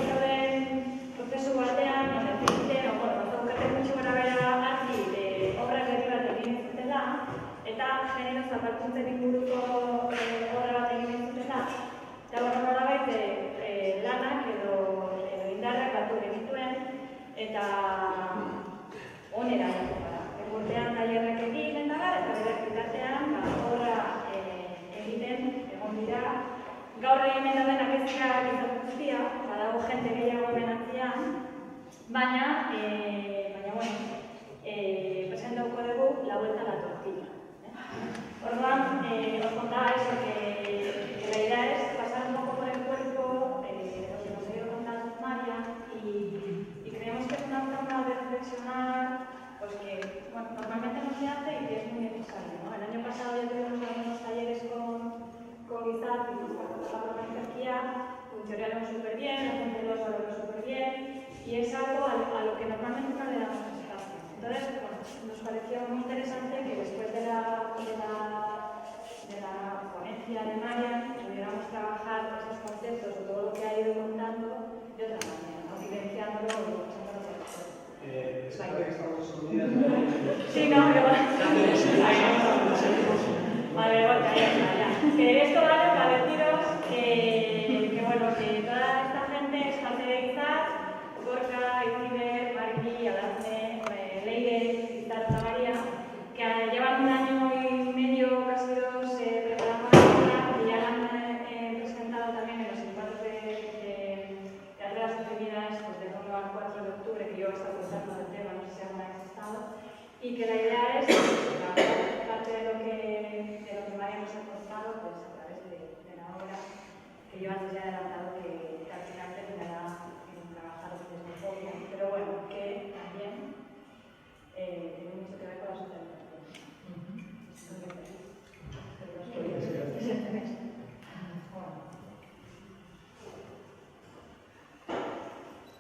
zauden prozesu batean, egiten, bazaukaten gutxi gora bera argi obra berri bat egin zutela, eta genero zapalkuntzen inguruko obra bat egin zutela, eta nolabait lanak edo indarrak batu genituen, eta onera dut gara. Urtean tailerrak egin eta gara, eta berak bitartean obra egiten egon dira. Gaur hemen daudenak ez dira gizarte guztia, badago jende gehiago hemen atzean, baina, presentatuko dugu La Vuelta a la Tortilla. Orduan, os contaba eso, que la idea es pasar un poco por el cuerpo, lo que nos ha ido contando María, y creemos que es una forma de reflexionar pues que normalmente no se hace y que es muy necesario, ¿no? El año pasado ya tuvimos algunos talleres con Guizar, que para tratar la energía, funcionaron súper bien, la gente lo valoró súper bien, y es algo a lo que normalmente no le damos espacio. Entonces, bueno, nos pareció muy interesante que después de la ponencia de María pudiéramos trabajar esos conceptos o todo lo que ha ido contando de otra manera, ¿no? Vivenciándolo y pasándolo por el cuerpo. Es verdad que estamos unidas. Sí, no, pero vale, ya. Que esto vale para deciros que bueno, que toda esta gente es gente de Guizar, Gorka, Iciber, Marqui, Adazne, Leire, Guizar, María, que llevan un año y medio casi dos preparando la obra, y ya la han presentado también en los encuentros de carreras definidas pues, del 1 al 4 de octubre, que yo he estado contando del tema, no sé si alguna vez he estado, y que la idea es parte de lo que María nos ha contado pues, a través de la obra, que yo antes ya he adelantado que al final terminará en trabajar desde un poco, pero bueno, que también tiene mucho que ver con la socialización.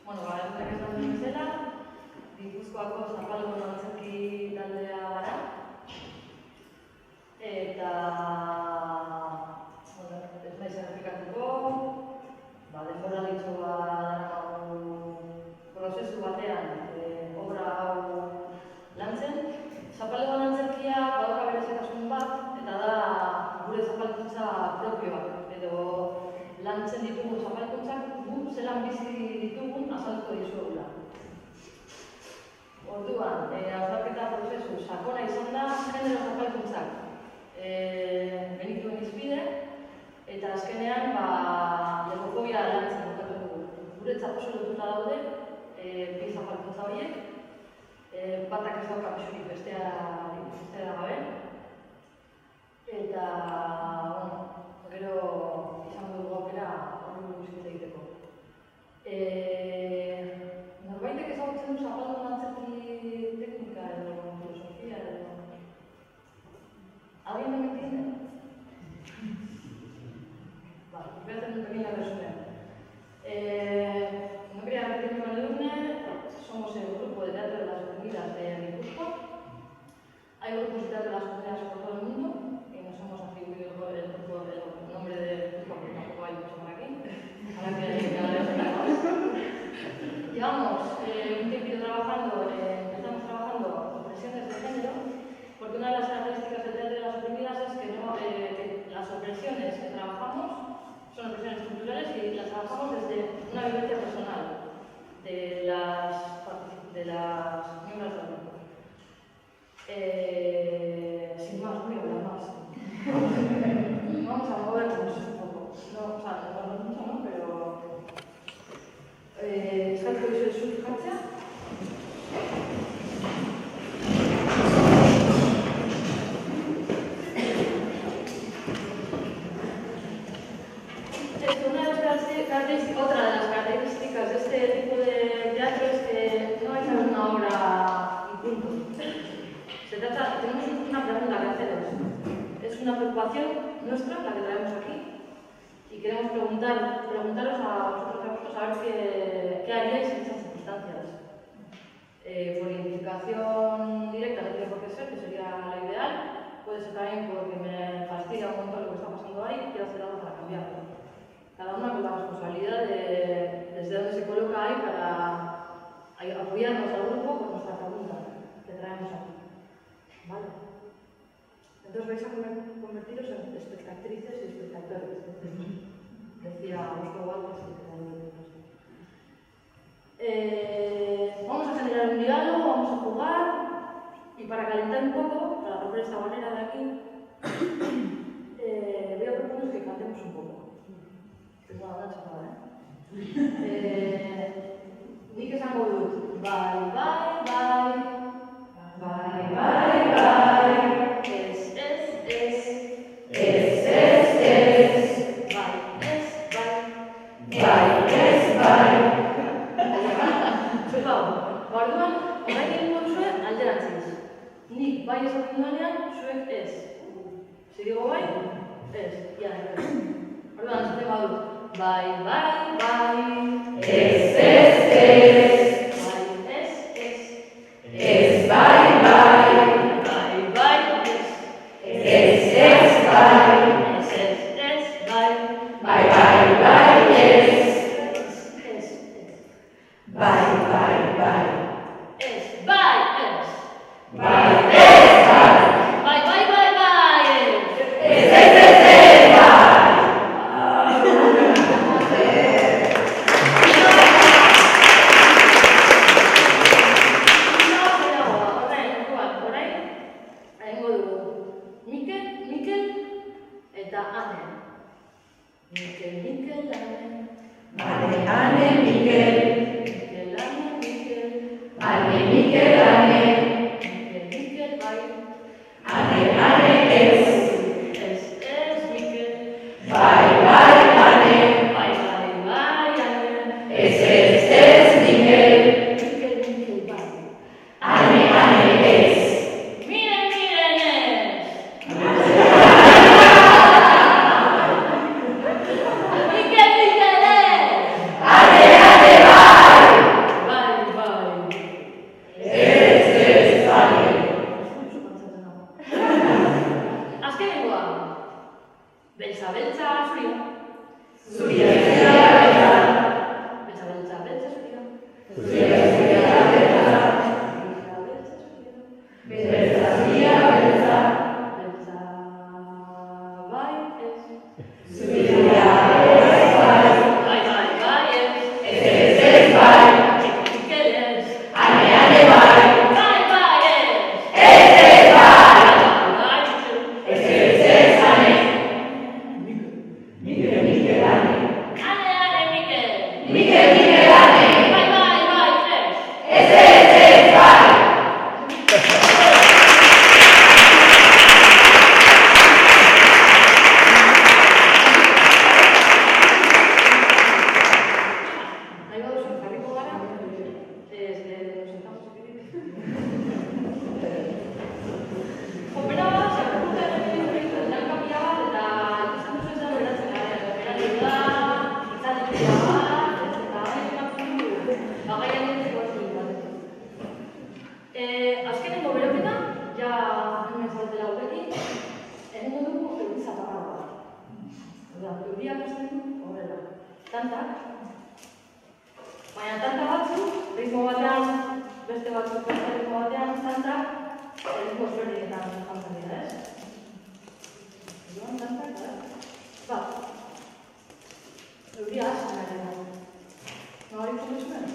Bueno, gara ez da bezala, Gipuzkoako Zapalgo Antzerki taldea gara. Eta, ez naiz errepikatuko, denbora ditxua prozesu batean obra hau lantzen. Zapalgo Antzerkia dauka berezitasun bat, eta da gure zapalkuntza propioak, edo lantzen ditugun zapalkuntzak gu zelan bizi ditugun azalduko dizuegula. Orduan, hausnarketa prozesu sakona izan da genero zapalkuntzak genituen izpide, eta azkenean lemofobia lantzen dutatu dugu. Guretzat oso lotuta daude bi zapalkuntza horiek, batak ez dauka pisurik bestea gabe, eta gero izango dugu aukera hori buruz hitz egiteko. Norbaitek ezagutzen du Zapalgo Antzerki teknika edo filosofia edo... ¿Alguien no me entiende? Vale, voy a hacer un pequeño resumen. No quería repetirme con Edurne, somos el grupo de teatro de las oprimidas de Guipúzcoa. Hay grupos de teatro de las oprimidas por todo el mundo y nos hemos atribuido el nombre de Guipúzcoa porque tampoco hay mucho por aquí. Ahora que cada vez tenemos. Llevamos un tiempo trabajando, empezamos trabajando opresiones de género, porque una de las características del teatro de las oprimidas es que las opresiones que trabajamos son opresiones culturales y las trabajamos desde una vivencia personal de las miembros del grupo. Sin más, no voy a hablar más. Vamos a movernos un poco. No, o sea, no movernos mucho, ¿no? Pero... eskartuko dizuet zuk jartzea. Otra de las características de este tipo de teatro es que no es una obra y punto. Tenemos una pregunta que haceros. Es una preocupación nuestra la que traemos aquí y queremos preguntaros a vosotros a ver qué haríais en estas circunstancias. Por identificación directa no tiene por qué ser, que sería la ideal. Puede ser también porque me fastidia un montón lo que está pasando ahí y quiero hacer algo para cambiarlo. Cada una con la responsabilidad de desde dónde se actrices y espectadores. Decía Augusto Walters. Vamos a generar un diálogo, vamos a jugar y para calentar un poco, para romper esta barrera de aquí, voy a proponer que cantemos un poco. Que no habrá chapada, Nik esango dut, bye, bye, bye. Bye, bye, bye. Es. Bye, bye. Zuhau, orduan, orain egingo duzue alderantziz. Nik bai esaten duenean, zuek ez. Si digo bai, ez. Ia, orduan, esaten badut. Bye, bye, bye. Ez. Bye, bye. Bye, bye, yes. Bye. Bye. Bye, bye, bye, yes. Bye, bye, bye. Bye, bye, bye, bye, bye, bye. Mikel eta Ane. Mikel, Ane. Ane, Mikel. Ane, Mikel, Ane. Mikel, bai. Ane, ez. Ez, Mikel. Bai, Ane. Bai, Ane. Ez, Mikel. Mikel, bai. Ane, ez. Miren, ez. Mikel, Beltza, zuria. Azkenengo beroketa, ja hemen zaudetela horrekin, egingo dugu euri zaparra bat. Euriak hasten du horrela. Tantak. Baina tanta batzuk, ritmo batean, beste batzuk beste ritmo batean, tantak, ritmo ezberdinetan jantzen dira, ez? Tantak, bat. Euria hasten nahi da. Nabarituko zuen?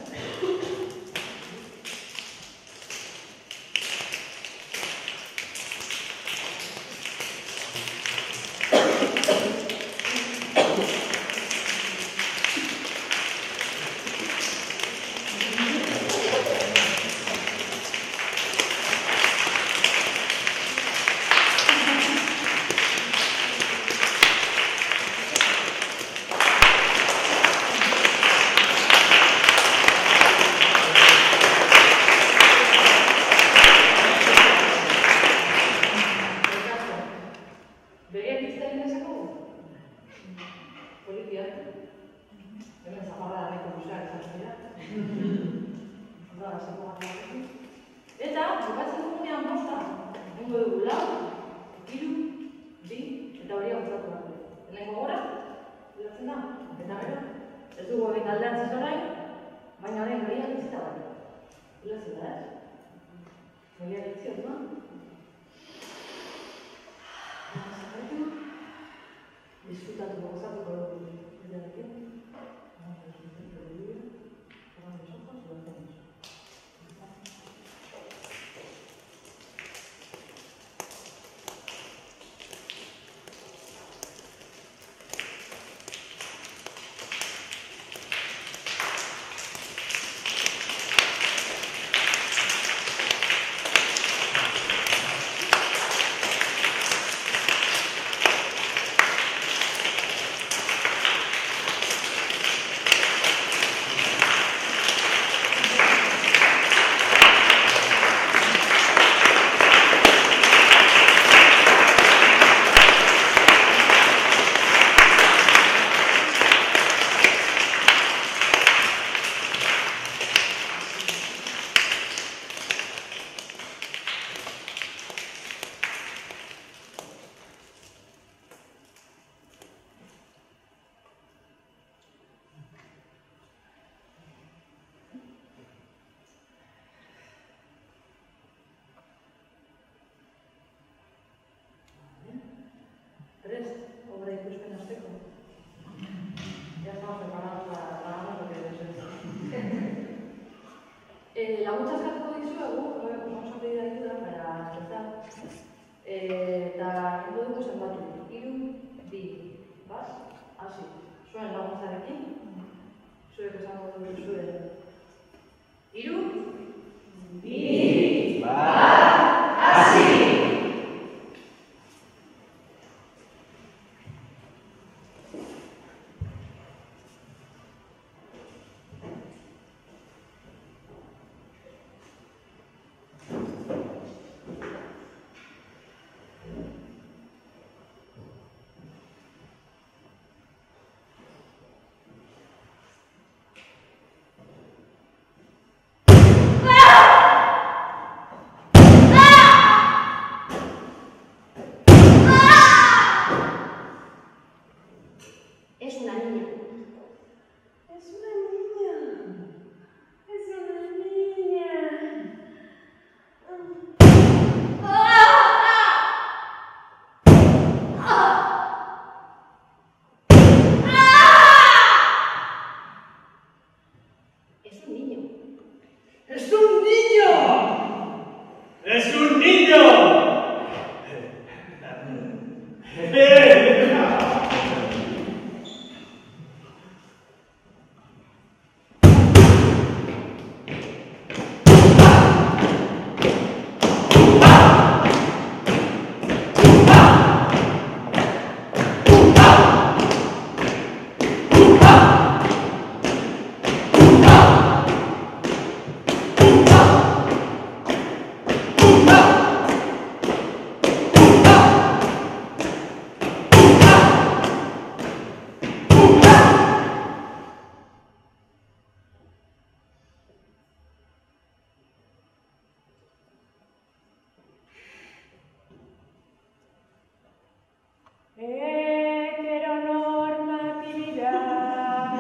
muchas gracias dizuegu, vamos a pedir ayuda para empezar. Eta egin dugu zenbatu, 3, 2, bat, hasi. Zuen laguntzarekin, zuek esango dugu zuen. 3, 2, bat, hasi! Es una niña. Es una niña. Es una niña. Es un niño. ¡Es un niño! ¡Es un niño! Heteronormatividad.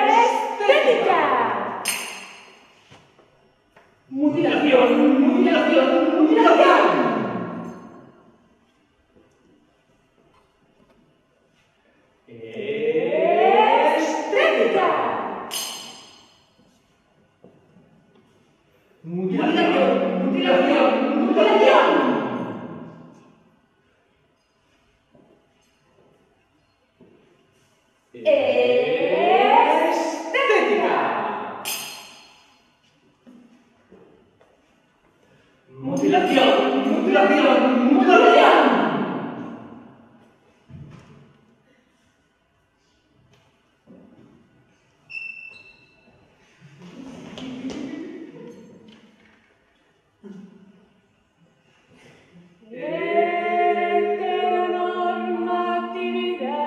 Estética. Mutilación, mutilación, mutilación. Estética. Mutilación, mutilación, mutilación. Estética. Mutilación, mutilación, mutilación. Heteronormatividad.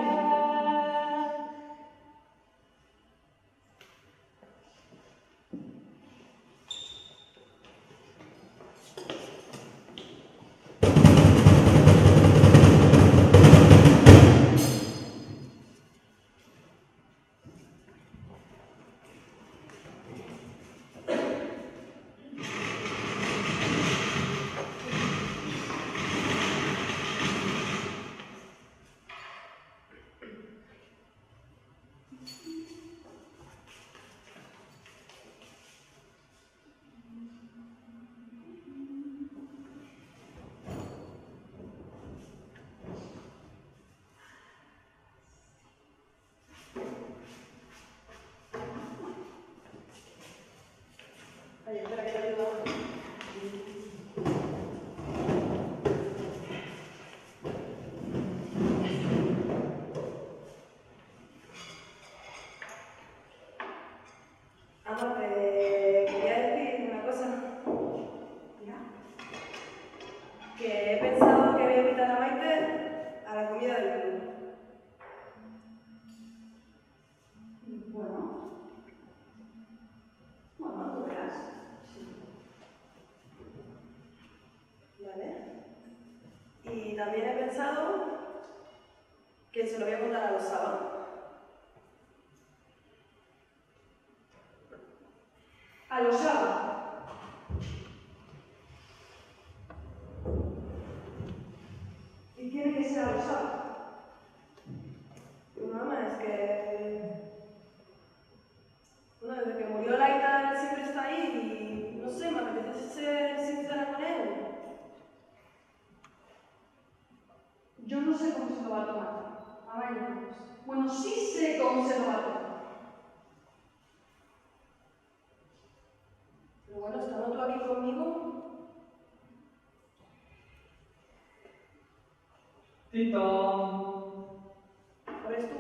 Oye, espera que te ayudo. Amor, quería decir una cosa. Que he pensado que voy a invitar a Maite a la comida del club. Bueno, tú verás. ¿Vale? Y también he pensado que se lo voy a contar a los sábados. A los sábados. será lo sabe. Pues mamá, es que... Bueno, desde que murió Laita, él siempre está ahí y no sé, me apetece ser sincera con él. Yo no sé cómo se lo va a tomar. A ver, bueno, sí sé cómo se lo va a tomar. Pero bueno, estando tú aquí conmigo... Tito. ¿Eres tú?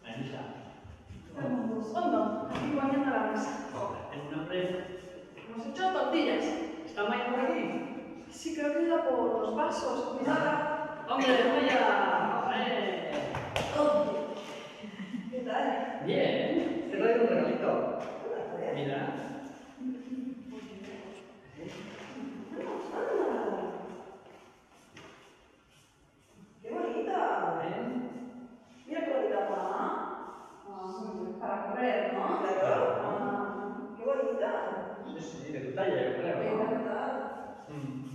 Anisa. Hondo, aquí poniendo la mesa. ¿Es un hombre? Hemos hecho tortillas. ¿Está Maya por aquí? Sí, creo que iba por los vasos. Cuidado. ¡Hombre, Maya! ¡Hombre! ¿Qué tal? Bien, te traigo un regalito. Mira. ¡Qué bonita! ¿Eh? Mira qué bonita, mamá. Para correr, ¿no? Claro. ¡Qué bonita! Sí, sí, de tu talla, yo creo, Me ¿no? encanta. Mm.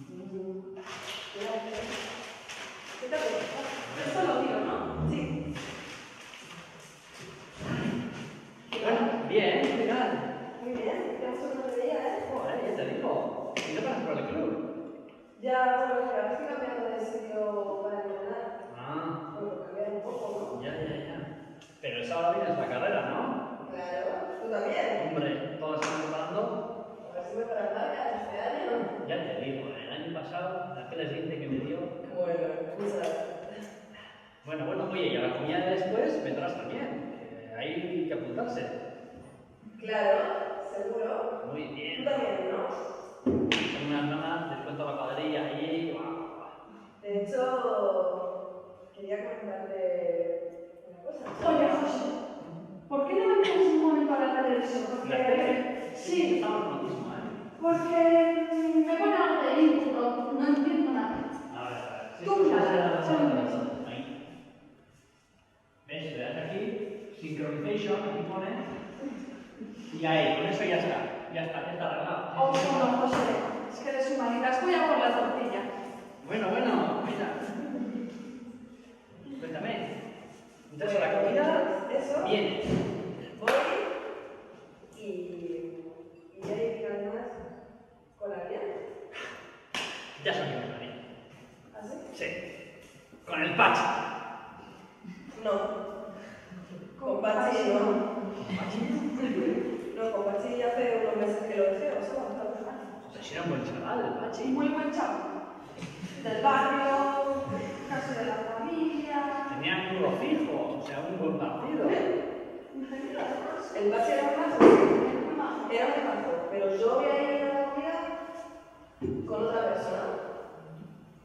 ¿Qué te gusta? Esto lo tiro, ¿no? Sí. Bueno, bien, mirad. Muy bien, ya mucho que no te veía, ¿eh? Joder, ya te digo. ¿Y no pasas por el club? Ya, bueno, que ahora estoy cambiando de sitio para entrenar. Ah, Bueno, cambiar un poco, ya. Pero esa hora vienes la carrera, ¿no? ¿no? Claro, tú también. Hombre, todos están preparando. A ver si me para largas este año. Ya te digo, el año pasado, aquel esguince que me dio. Bueno, muchas. Bueno, oye, y a la comida de después vendrás también. Que hay que apuntarse. Claro, seguro. Muy Tú bien. también, ¿no? Son unas ganas, descuento a la cuadrilla ahí. Guau. De hecho, quería comentarte una cosa. Oye, José, ¿por qué no me pones un momento a la televisión? ¿La tele? Sí, Estamos con lo mismo, ¿eh? porque me pone algo de input, no entiendo nada. A ver. Tú mira, Ahí. ¿Ves? Le das aquí, synchronization, aquí pone. Y ahí, con eso ya está. Ya está arreglado. Oh, no, José, es que eres humanitas. Voy a por la tortilla. Bueno, mira. Cuéntame. Entonces la comida Eso. viene. Voy y ya hay ganas con alguien. Ya soñamos con ella. ¿Así? Sí. Con el Pachi. No. Con Pachi no. No, con Pachi ya hace unos meses que lo dejé, o sea, vamos a buscar. O sea, si era un buen chaval, el Pachi. Muy buen chavo. Del barrio, casi de la familia. Tenía un curro fijo, o sea, un buen partido. Ingeniero además. El Pachi era un mazo. Muy majo. Era un mazo, pero yo voy a ir a la comida con otra persona.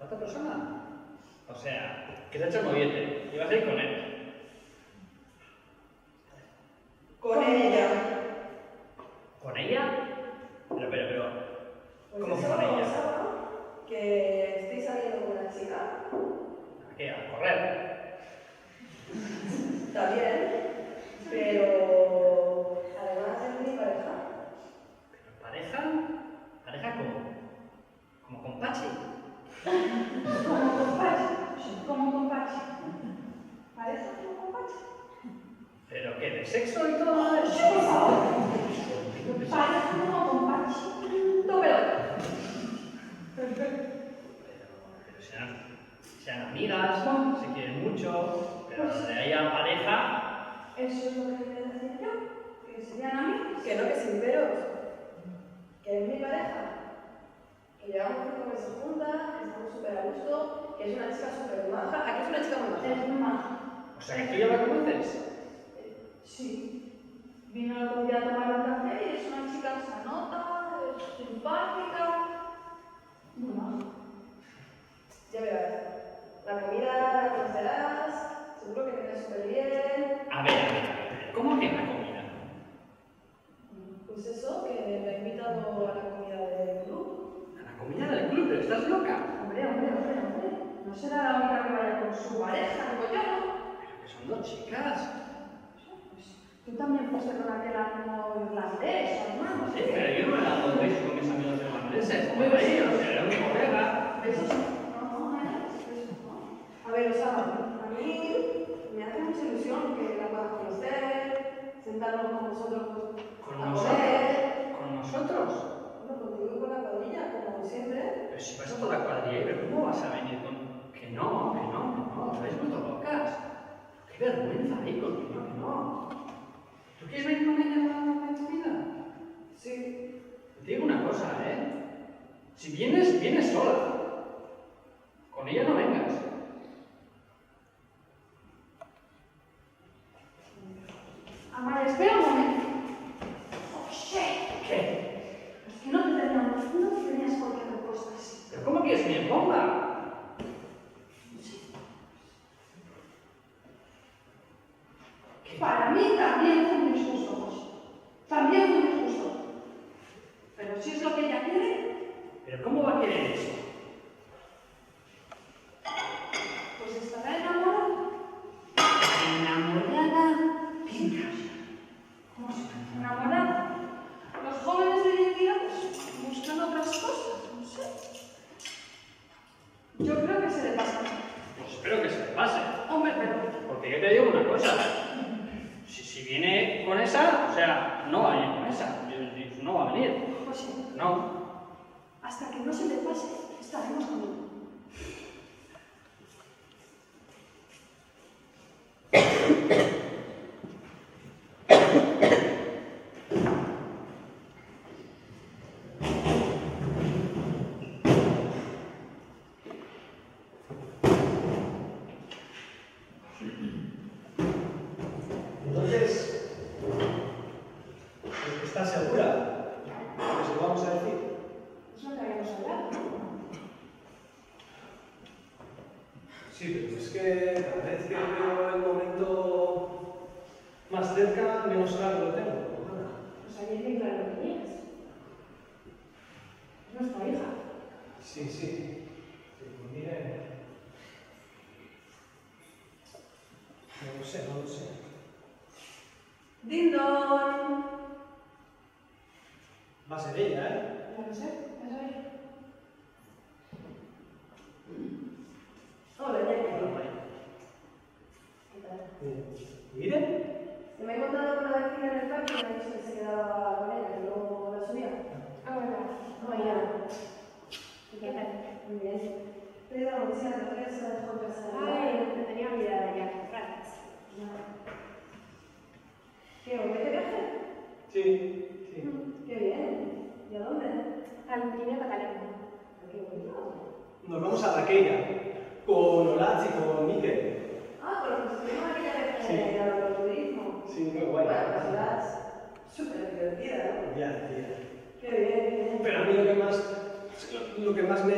¿Otra persona? O sea, que se ha hecho el moviete. Y vas a ir con él. Con ella. ¿Con ella? Pero. Pues ¿Cómo que eso con ella? pasaba, que estoy saliendo con una chica. ¿A qué? ¿A correr? Está bien, pero además es mi pareja. ¿Pero pareja? ¿Pareja cómo? ¿Como con Pachi? Como con Pachi. Como con Pachi. ¿Parece como con Pachi? ¿Pero qué? ¿De sexo y todo eso? Sí, por favor. Parece como con Pachi. Tópelo. Pero sean amigas, se quieren mucho, pero de ahí a pareja. Eso es lo que me decía yo. Que serían amigos. Que no, que sin peros. Que es mi pareja. Que llevamos 5 meses juntas, que estamos súper a gusto, que es una chica súper maja. Aquí es una chica muy maja. Es muy maja. O sea, que tú ya la conoces. Sí. Vino el otro día a tomar un café y es una chica sanota, es simpática. Muy maja. Ya verás. La comida la conocerás, seguro que te cae súper bien. A ver. ¿Cómo que la comida? Pues eso, que me ha invitado a la comida del club. ¿A la comida del club? ¿Pero estás loca? Hombre. No será la única que vaya con su pareja, digo yo, ¿no? Pero que son dos chicas. Tú también fuiste con aquel amigo irlandés, hermano. Sí, pero yo no he dado besos con mis amigos irlandeses. Por ahí, o sea, era un colega. ¿Besos? No, besos no. A ver, Osama, a mí me hace mucha ilusión que la puedas conocer, sentarnos con vosotros ¿Con a nosotros? comer. ¿Con nosotros? Bueno, contigo y con la cuadrilla, como siempre. Pero si vas a toda cuadrilla, pero ¿cómo vas a venir con...? Que no, estáis vuelto locas. Qué vergüenza ahí contigo, que no. ¿Tú quieres venir con ella a la comida? Sí. Te digo una cosa, Si vienes, vienes sola. Con ella no vengas. Amaya, espera un momento. Oye, ¿Qué? es que no te tenías por qué haber puesto así. ¿Pero cómo quieres que me ponga? Para mí también fue un disgusto, José. También fue un disgusto. Pero si es lo que ella quiere, ¿Pero cómo va a querer eso? pues estará enamorada. ¿Enamorada? Venga. ¿Cómo se enamorada? Los jóvenes de hoy en día pues, buscan otras cosas, no sé. Yo creo que se le pasa. Pues espero que se le pase. Hombre, pero Porque yo te digo una cosa. Si viene con esa, o sea, no va a venir con esa. No va a venir. José, No. hasta que no se le pase, estaremos con él. Entonces, ¿estás segura de que se lo vamos a decir? Es lo que habíamos hablado. Sí, pero es que cada vez que veo el momento más cerca, menos claro lo tengo. Pues ayer bien claro lo tenías. Es nuestra hija. Sí, sí. Pues mire. No lo sé. ¡Din don! Va a ser ella, ¿eh? Ya lo sé, ya sabía. Hola, Jackie. ¿Qué tal? ¿Miren? Se me ha encontrado con la vecina en el parque y me ha dicho que se quedaba con ella, que luego la subía. Ah, bueno. Mañana. ¿Qué tal? Muy bien. Te he dado noticia de que se la dejó en casa de mi Ay, madre. me tenía olvidada ya. Gracias. ¿Qué? ¿Os vais de viaje? Sí, sí. ¡Qué bien! ¿Y a dónde? Al Pirineo catalán. ¡Qué bonito! Nos vamos a Raqueira, con Olaz y con Miquel. Ah, con los que estuvimos aquella vez Sí. en el agroturismo. Sí, muy guay. Bueno, la ciudad es súper divertida, ¿no? Ya. ¡Qué bien, qué bien! Pero a mí lo que más me,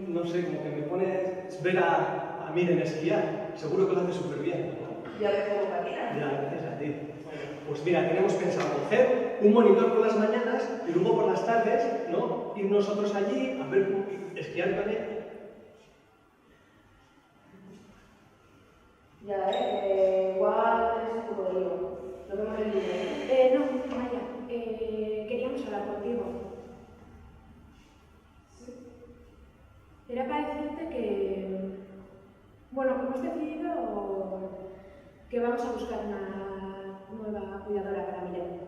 no sé, como que me pone es ver a Miren esquiar. Seguro que lo hace súper bien, ¿no? Ya ves cómo patina. Ya, gracias a ti. Bueno, pues mira, tenemos pensado coger un monitor por las mañanas y luego por las tardes, ¿no? Ir nosotros allí a ver esquiar con él. Ya, igual es un poco de lío. Lo vemos en el vídeo. No, Maya. Queríamos hablar contigo. Era para decirte que, bueno, hemos decidido que vamos a buscar una nueva cuidadora para Miren.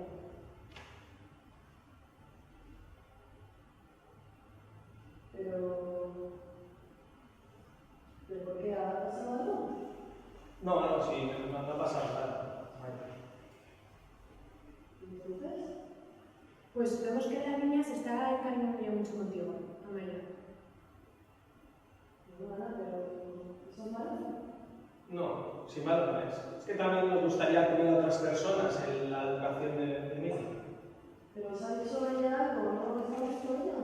¿Pero por qué ha pasado algo? No, sí, no ha pasado nada. ¿Y entonces? Pues vemos que la niña se está encariñando mucho contigo, Amaya. No, nada, pero ¿eso es malo? No, sin malo no es. Es que también nos gustaría acudir a otras personas en la educación de mi hija. ¿Pero os ha dicho ella algo? ¿No está visto ella?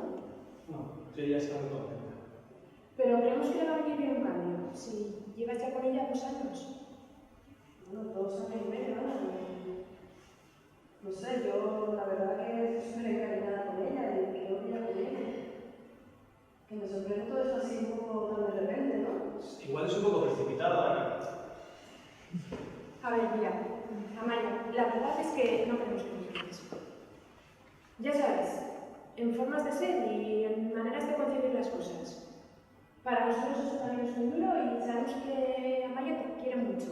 No, sí, ella está muy contenta. Pero creemos que le va a venir bien un cambio. Si llevas ya con ella 2 años. Bueno, 2 años y medio, ¿no? No sé, yo la verdad que estoy súper encariñada con ella y creo que ella conmigo. Que me sorprende todo esto así un poco tan de repente, ¿no? Igual es un poco precipitado, Ana. A A ver, mira, Amalia, la verdad es que no queremos que nos ayudes. Ya sabes, en formas de ser y en maneras de concebir las cosas. Para nosotros eso también es muy duro y sabemos que Amalia te quiere mucho.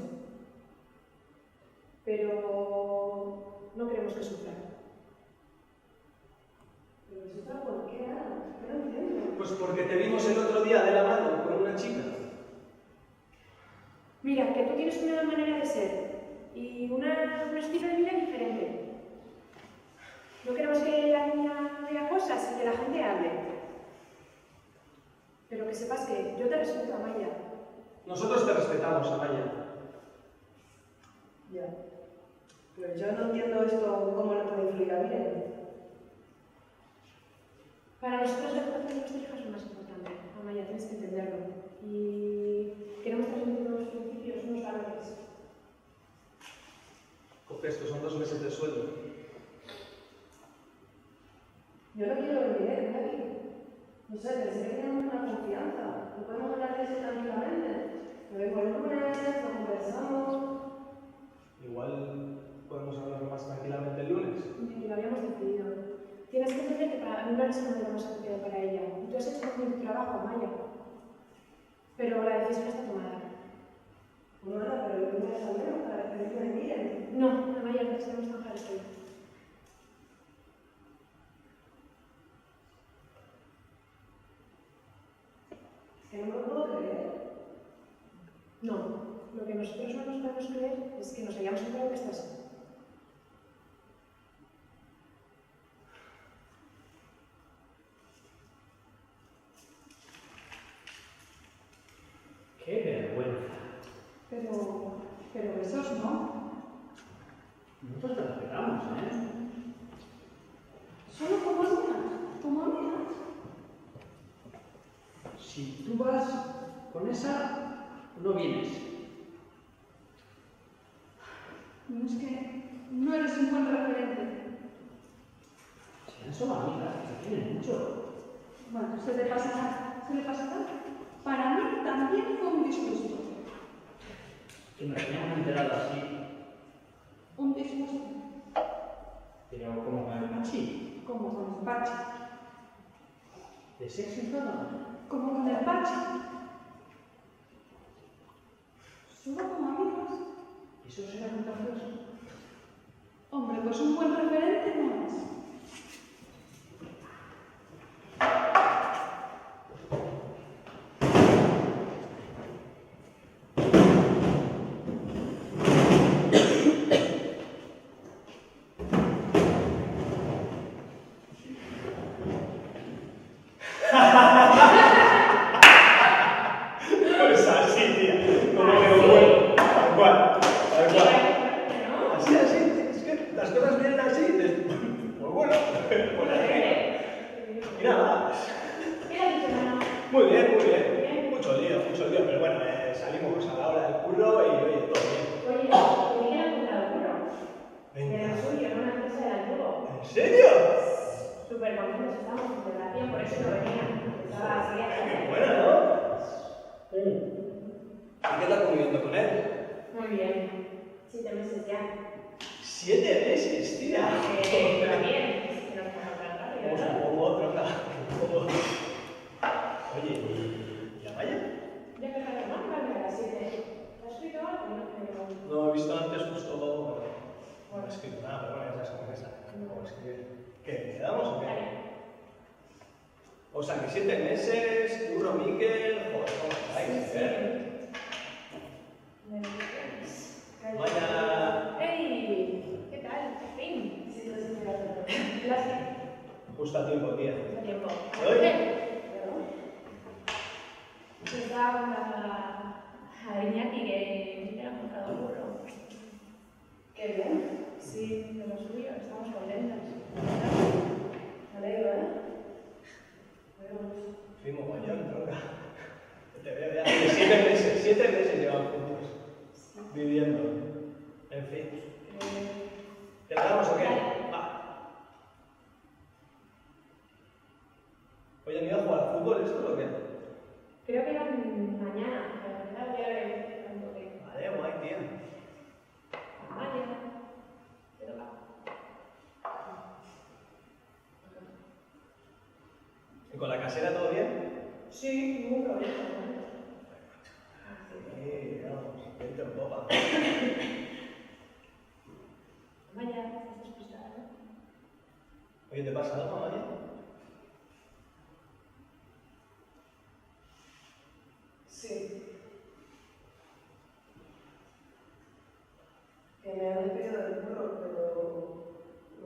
Pero no queremos que sufra. ¿Pero resulta por qué, Ana? ¿Qué no entiendo? Pues porque te vimos el otro día de la mano con una chica. Mira, que tú tienes una manera de ser y un estilo de vida diferente. No queremos que la niña vea cosas y que la gente hable. Pero que sepas que yo te respeto, Amaya. Nosotros te respetamos, Amaya. Ya. Pues yo no entiendo esto, cómo le puede influir a Miren. Para nosotros la educación de nuestra hija es lo más importante. Amaya, tienes que entenderlo. Y queremos transmitir unos principios, unos valores. Coge, estos son 2 meses de sueldo. Yo no quiero venir, Mary. No sé, pensé que teníamos una confianza. No podemos hablar de eso tranquilamente. Me vengo el lunes, lo conversamos. Igual podemos hablarlo más tranquilamente el lunes. Y lo habíamos decidido. Tienes que entender que para mí no eres el modelo más apropiado para ella. Y tú has hecho muy bien tu trabajo, Amaya. Pero la decisión está tomada. Bueno, Ana, pero el lunes al menos para despedirme de Miren. No, Amaya, necesitamos zanjar esto. Es que no me lo puedo creer. No, lo que nosotros no nos podemos creer es que nos hayamos enterado que estás. ¡Qué vergüenza! Pero besos no. Nosotros te respetamos, ¿eh? Solo como amigas, como amigas. Si tú vas con esa, no vienes. No, es que no eres un buen referente. Si han solo amigas, que se quieren mucho. Bueno, se le pasará. Para mí también fue un disgusto. Que nos hayamos enterado así. Un disgusto. Pero como con el Pachi. Como con el Pachi. ¿De sexo y todo? Como con el Pachi. Solo como amigos. ¿Y eso será contagioso? Hombre, pues un buen referente no es. Pues así, tía. Como que no puedo. Tal cual. Tal cual. Así, así. Es que las cosas vienen así. Pues bueno. Pues así. Y nada. ¿Qué ha dicho, mamá? Muy bien, muy bien. Mucho lío. Pero bueno, salimos a la hora del curro y oye, todo bien. Oye, ¿por qué le han comprado el curro? Venga. Era suyo, no una empresa del antiguo. ¿En serio? Súper contentos estamos en celebración, por eso no venía. Estaba así Qué buena, ¿no? ¿Y qué tal conviviendo con él? Muy bien. 7 meses ya. 7 meses, tía. También. Es que nos vamos tan rápido, ¿no? Como otro, claro. Oye, ¿y Amaya? Ya que para tomar, va a las 7. ¿Te has escrito algo? No, No he visto antes justo. No he escrito nada, pero bueno, ya sabes cómo es esa. ¿Cómo escribir? ¿Qué? ¿Quedamos o qué? O sea, que 7 meses, Curro Miquel, joder, ¿cómo estáis? Vaya. ¡Ey! ¿Qué tal? Por fin. Sí, lo sé, claro. Gracias. Justo a tiempo, tía. Mucho tiempo. ¿Hoy? Estaba contando a Iñaki que me ha comprado un burro. Qué bien. Sí, de lo suyo, estamos contentas. Me alegro, ¿eh? Me alegro mucho. Fui mogollón, tronca. Te veo ya. 7 meses llevan juntos. Viviendo. En fin. ¿Te quedamos o qué? Va. Oye, ¿me iba a jugar al fútbol esto o qué? Creo que eran mañana, pero claro, voy a ver cuánto tengo. Vale, guay, tía. casera todo bien? Sí, ningún problema. Sí, vamos, vente en popa. Vaya, estás despistada, ¿no? Oye, ¿te pasa algo, Amalia? Sí. Que me han despedido del curro, pero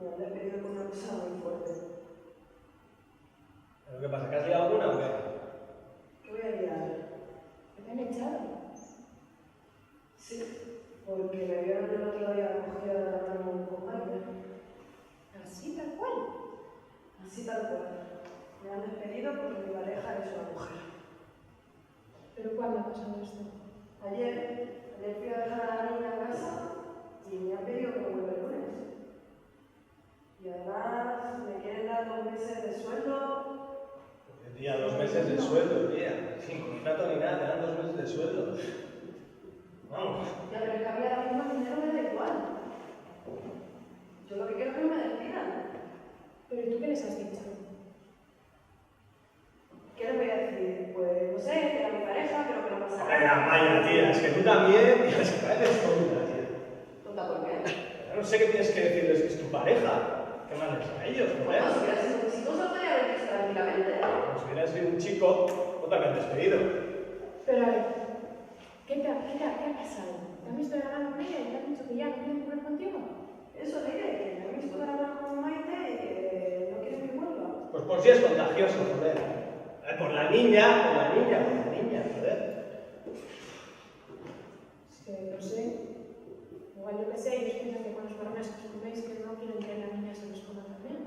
me han despedido con una cosa muy fuerte. ¿Pero qué pasa? ¿Que has liado alguna o qué? ¿Qué voy a liar? ¿Que te han echado? Sí, porque me vieron el otro día cogida de la mano con Maite. ¿Así, tal cual? Así tal cual. Me han despedido porque mi pareja es una mujer. ¿Pero cuándo ha pasado esto? Ayer fui a dejar a la niña en casa y me han pedido que me vuelva el lunes. Y además me quieren dar 2 meses de sueldo. Tía, 2 meses de sueldo, tía. Sin contrato ni nada, te dan 2 meses de sueldo. Vamos. Ya, pero es que a mí ahora mismo el dinero me da igual. Yo lo que quiero es que no me despidan. ¿Pero y tú qué les has dicho? ¿Qué les voy a decir? Pues no sé, que era mi pareja, pero que no pasa Venga, nada. Maya, tía, es que tú también, tía, se pareces tonta, tía. ¿Tonta por qué? Yo no sé qué tienes que decirles que es tu pareja. ¿Qué más les a ellos, joder? Bueno, si hubiera sido un chico, se podría haber visto tranquilamente. Como si hubiera sido un chico, no te habían despedido. Pero a ver, ¿qué ha pasado? ¿Te han visto de la mano con ella y te han dicho que ya no quieren volver contigo? Eso diré, que me han visto de la mano con Maite y que no quieren que vuelva. Pues por si es contagioso, joder. Por la niña, joder. Es que no sé. Igual yo que sé, ellos piensan que con los varones que os coméis que no quieren que la niña se les coma también.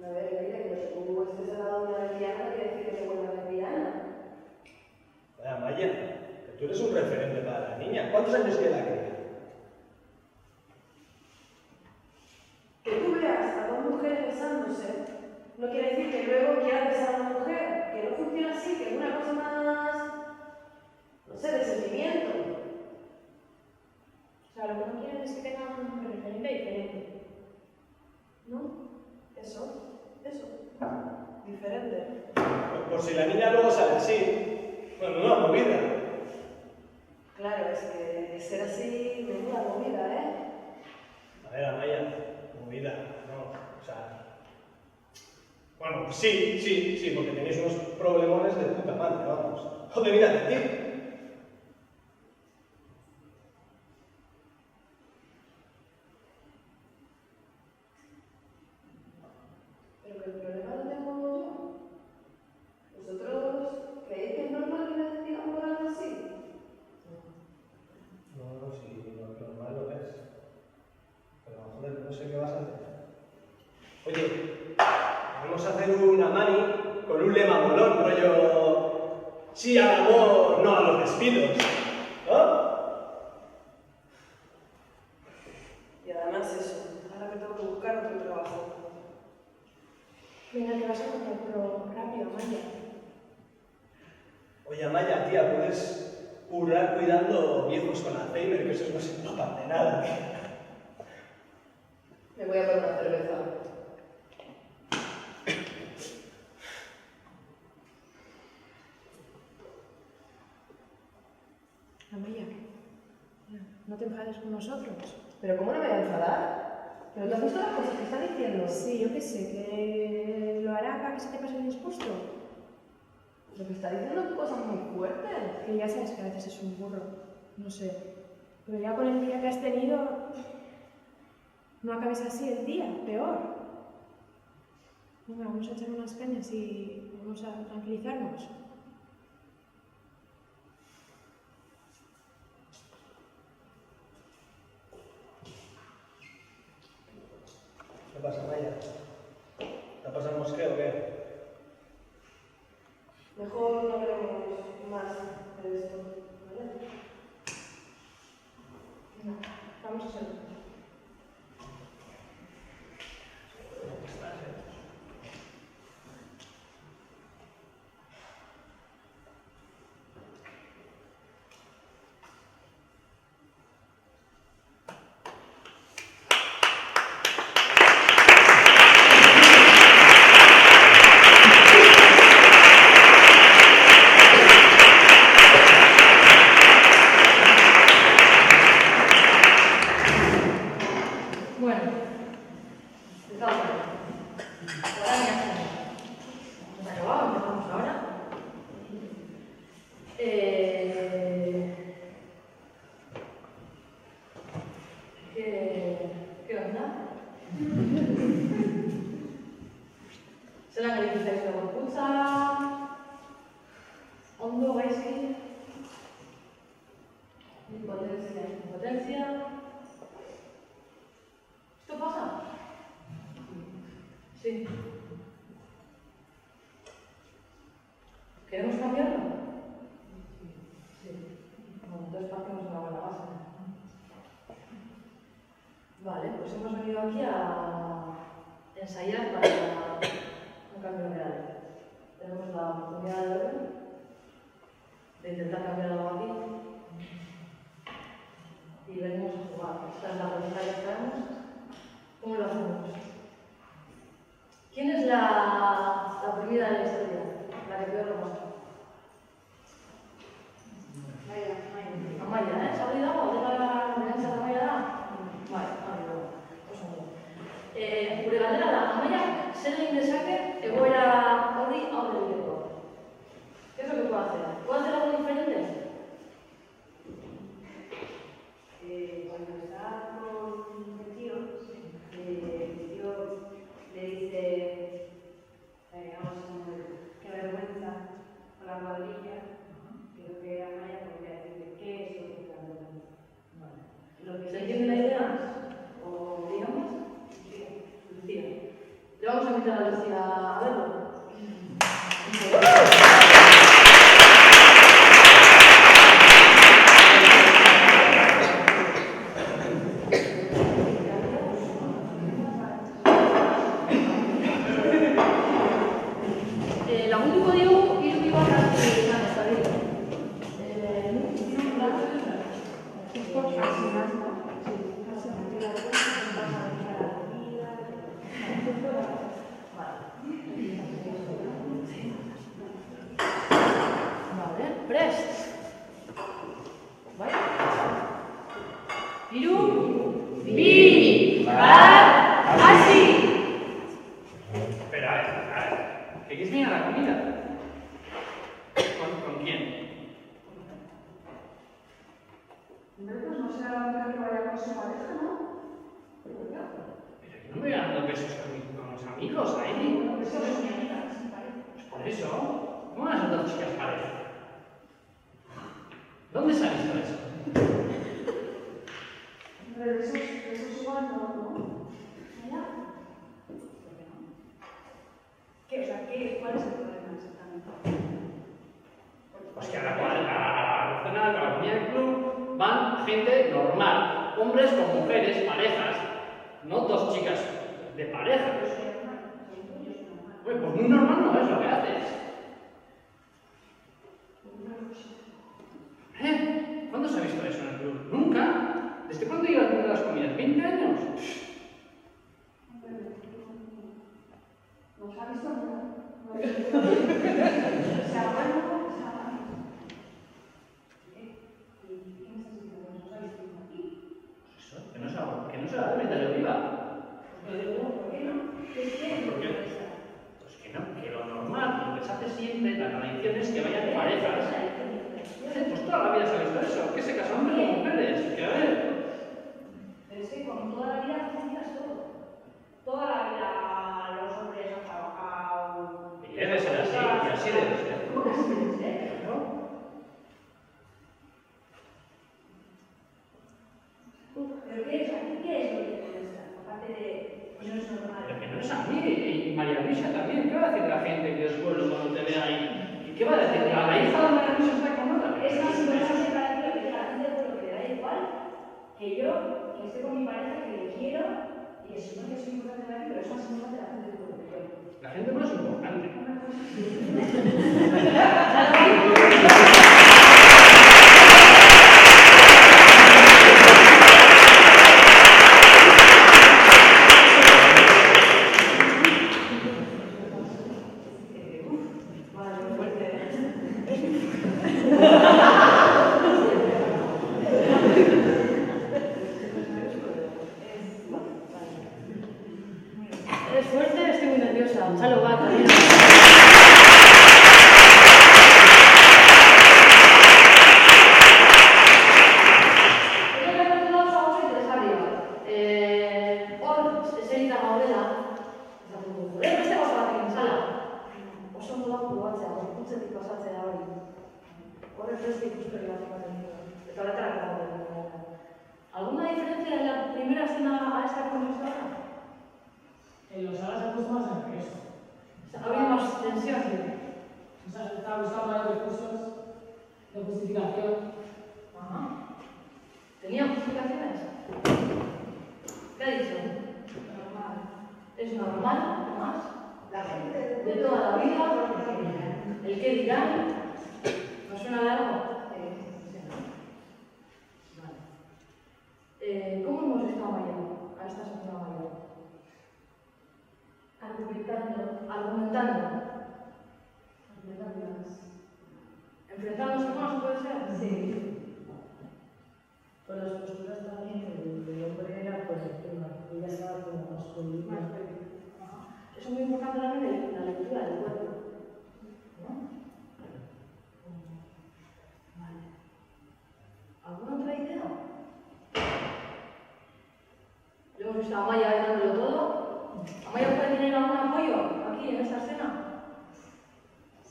A ver, mira, que tú estés al lado de una lesbiana quiere decir que te vuelvas lesbiana. Vaya, Maya, que tú eres un referente para la niña. ¿Cuántos años tiene la cría? Que tú veas a 2 mujeres besándose no quiere decir que luego quieras besar a una mujer. Que no funciona así, que es una cosa más, no sé, de sentimiento. O sea, lo que no quieren es que tengan un referente diferente. ¿No? Eso. Diferente. Por si la niña luego sale así. Bueno, no, movida. Claro, es que ser así, menuda movida, ¿eh? A ver, Amaya, movida, no, o sea... Bueno, sí, porque tenéis unos problemones de puta madre, vamos. Joder, mírate, tío. Pero que el problema lo tengo yo. ¿Vosotros creéis que es normal que me despidan por algo así? No, sí, lo normal lo es. Pero, joder, no sé qué vas a hacer. Oye, vamos a hacer una mani con un lema molón, rollo... Sí al amor, no a los despidos. ¿No? Y además eso, ahora que tengo que buscar otro trabajo. Venga, que vas a encontrar, pero rápido, Maya. Oye, Amaya, tía, puedes currar cuidando viejos con Alzheimer, que esos no se topan de nada, tía. Me voy a poner una cerveza. Amaya, no te enfades con nosotros. ¿Pero cómo no me voy a enfadar? ¿Pero tú has visto las cosas que está diciendo? Sí, yo qué sé, que lo hará para que se te pase el disgusto. Lo que está diciendo es cosas muy fuertes. Que ya sabes que a veces es un burro, no sé. Pero ya con el día que has tenido, no acabes así el día, peor. Venga, vamos a echar unas cañas y vamos a tranquilizarnos. ¿Qué pasa, Maya? ¿Te ha pasado el mosqueo o qué? Mejor no hablemos más de esto, ¿vale? Venga, vamos a hacerlo. Zelan egiten zaizue gorputza, ondo, gaizki, impotencia. ¿Esto pasa? Sí. ¿Queremos cambiarlo? Sí. Bueno, entonces partimos de una buena base. Vale, pues hemos venido aquí a ensayar para un cambio real. Tenemos la oportunidad de hoy de intentar cambiar algo aquí y venimos a jugar. Esta es la pregunta que traemos. ¿Cómo lo hacemos? ¿Quién es la primera de la historia? La que peor lo pasa. Amaya, ¿eh? ¿Se ha olvidado? ¿De la referencia de Amaya da? Vale, oso ondo. Gure galdera da, Amaia, zer egin dezake egoera hori aurre egiteko? ¿Qué es lo que puede hacer? ¿Puede hacer algo diferente? Cuando está con el tío le dice, qué vergüenza con la cuadrilla. Creo que Amaya podría decirle qué es lo que es la vergüenza. ¿Se entiende la idea? ¿O digamos? Lucía. Le vamos a invitar a Lucía a verlo. Lagunduko diogu hiru bat hasi izan ez ari. Vale, prest. Bai? Hiru, bi, bat, hasi! Espera, ¿que quieres venir a la comida? ¿Con quién? Hombre, pues no será la única que vaya con su pareja, ¿no? Pero que no me voy dando besos con los amigos ahí. Eso es mi amiga, sí, Pues por eso, ¿cómo van a ser dos chicas pareja? ¿Dónde se ha visto eso? Hombre, de esos igual no, ¿no? ¿Allá? ¿Qué? O sea, ¿cuál es el problema exactamente? Pues que a la cena, a la comida del club, van gente normal, hombres con mujeres, parejas, no dos chicas de pareja. Pues muy normal no es lo que haces. ¿Cuándo se ha visto eso en el club? Nunca. ¿Desde cuándo llevas viendo las comidas? ¿20 años? ¿No se ha visto nunca? O sea, bueno, Que no se la debe de viva. ¿por qué no? Pues que no, que lo normal, lo que se hace siempre, la tradición es que vayan parejas. Pues toda la vida se ha visto eso, que se casan hombres con mujeres, que a ver. Pero es que con toda la vida necesitas todo. Toda la vida los hombres han trabajado. Y debe ser así, y así debe ser. ¿Cómo que así debe ser? ¿No? ¿Pero qué es? ¿Qué es lo que te molesta? Aparte de, pues no es normal. Pero que no es a mí, y María Luisa también. ¿Qué va a decir la gente que después cuando te ve ahí? ¿Y qué va a decir? ¿A la hija de María Luisa está con otra? Es más importante para ti lo que diga la gente por lo que le da igual que yo, que esté con mi pareja, que le quiero y que supone que soy importante para ti, pero es más importante la gente por lo que yo. La gente no es importante. Es fuerte, estoy muy nerviosa. Chalo, va, también. estar con nosotros ahora? En los salas se puso más nervioso. Ha habido más tensión. O sea, estaba buscando varios recursos de justificación. Ajá. ¿Tenía justificaciones? ¿Qué ha dicho? Normal. ¿Es normal? ¿No más? La gente De toda la vida. ¿El qué dirán? ¿No suena de algo? Vale. ¿Cómo hemos estado mañana a esta segunda mañana? Argumentando. ¿Enfrentándose más, puede ser? Sí. Con las posturas también, el hombre era positiva, ella estaba como más política. Eso es muy importante también la lectura del cuerpo. ¿No? Vale. ¿Alguna otra idea? Lo hemos visto a Amaya ahí dándolo todo. ¿Amaya puede tener algún apoyo aquí en esta escena?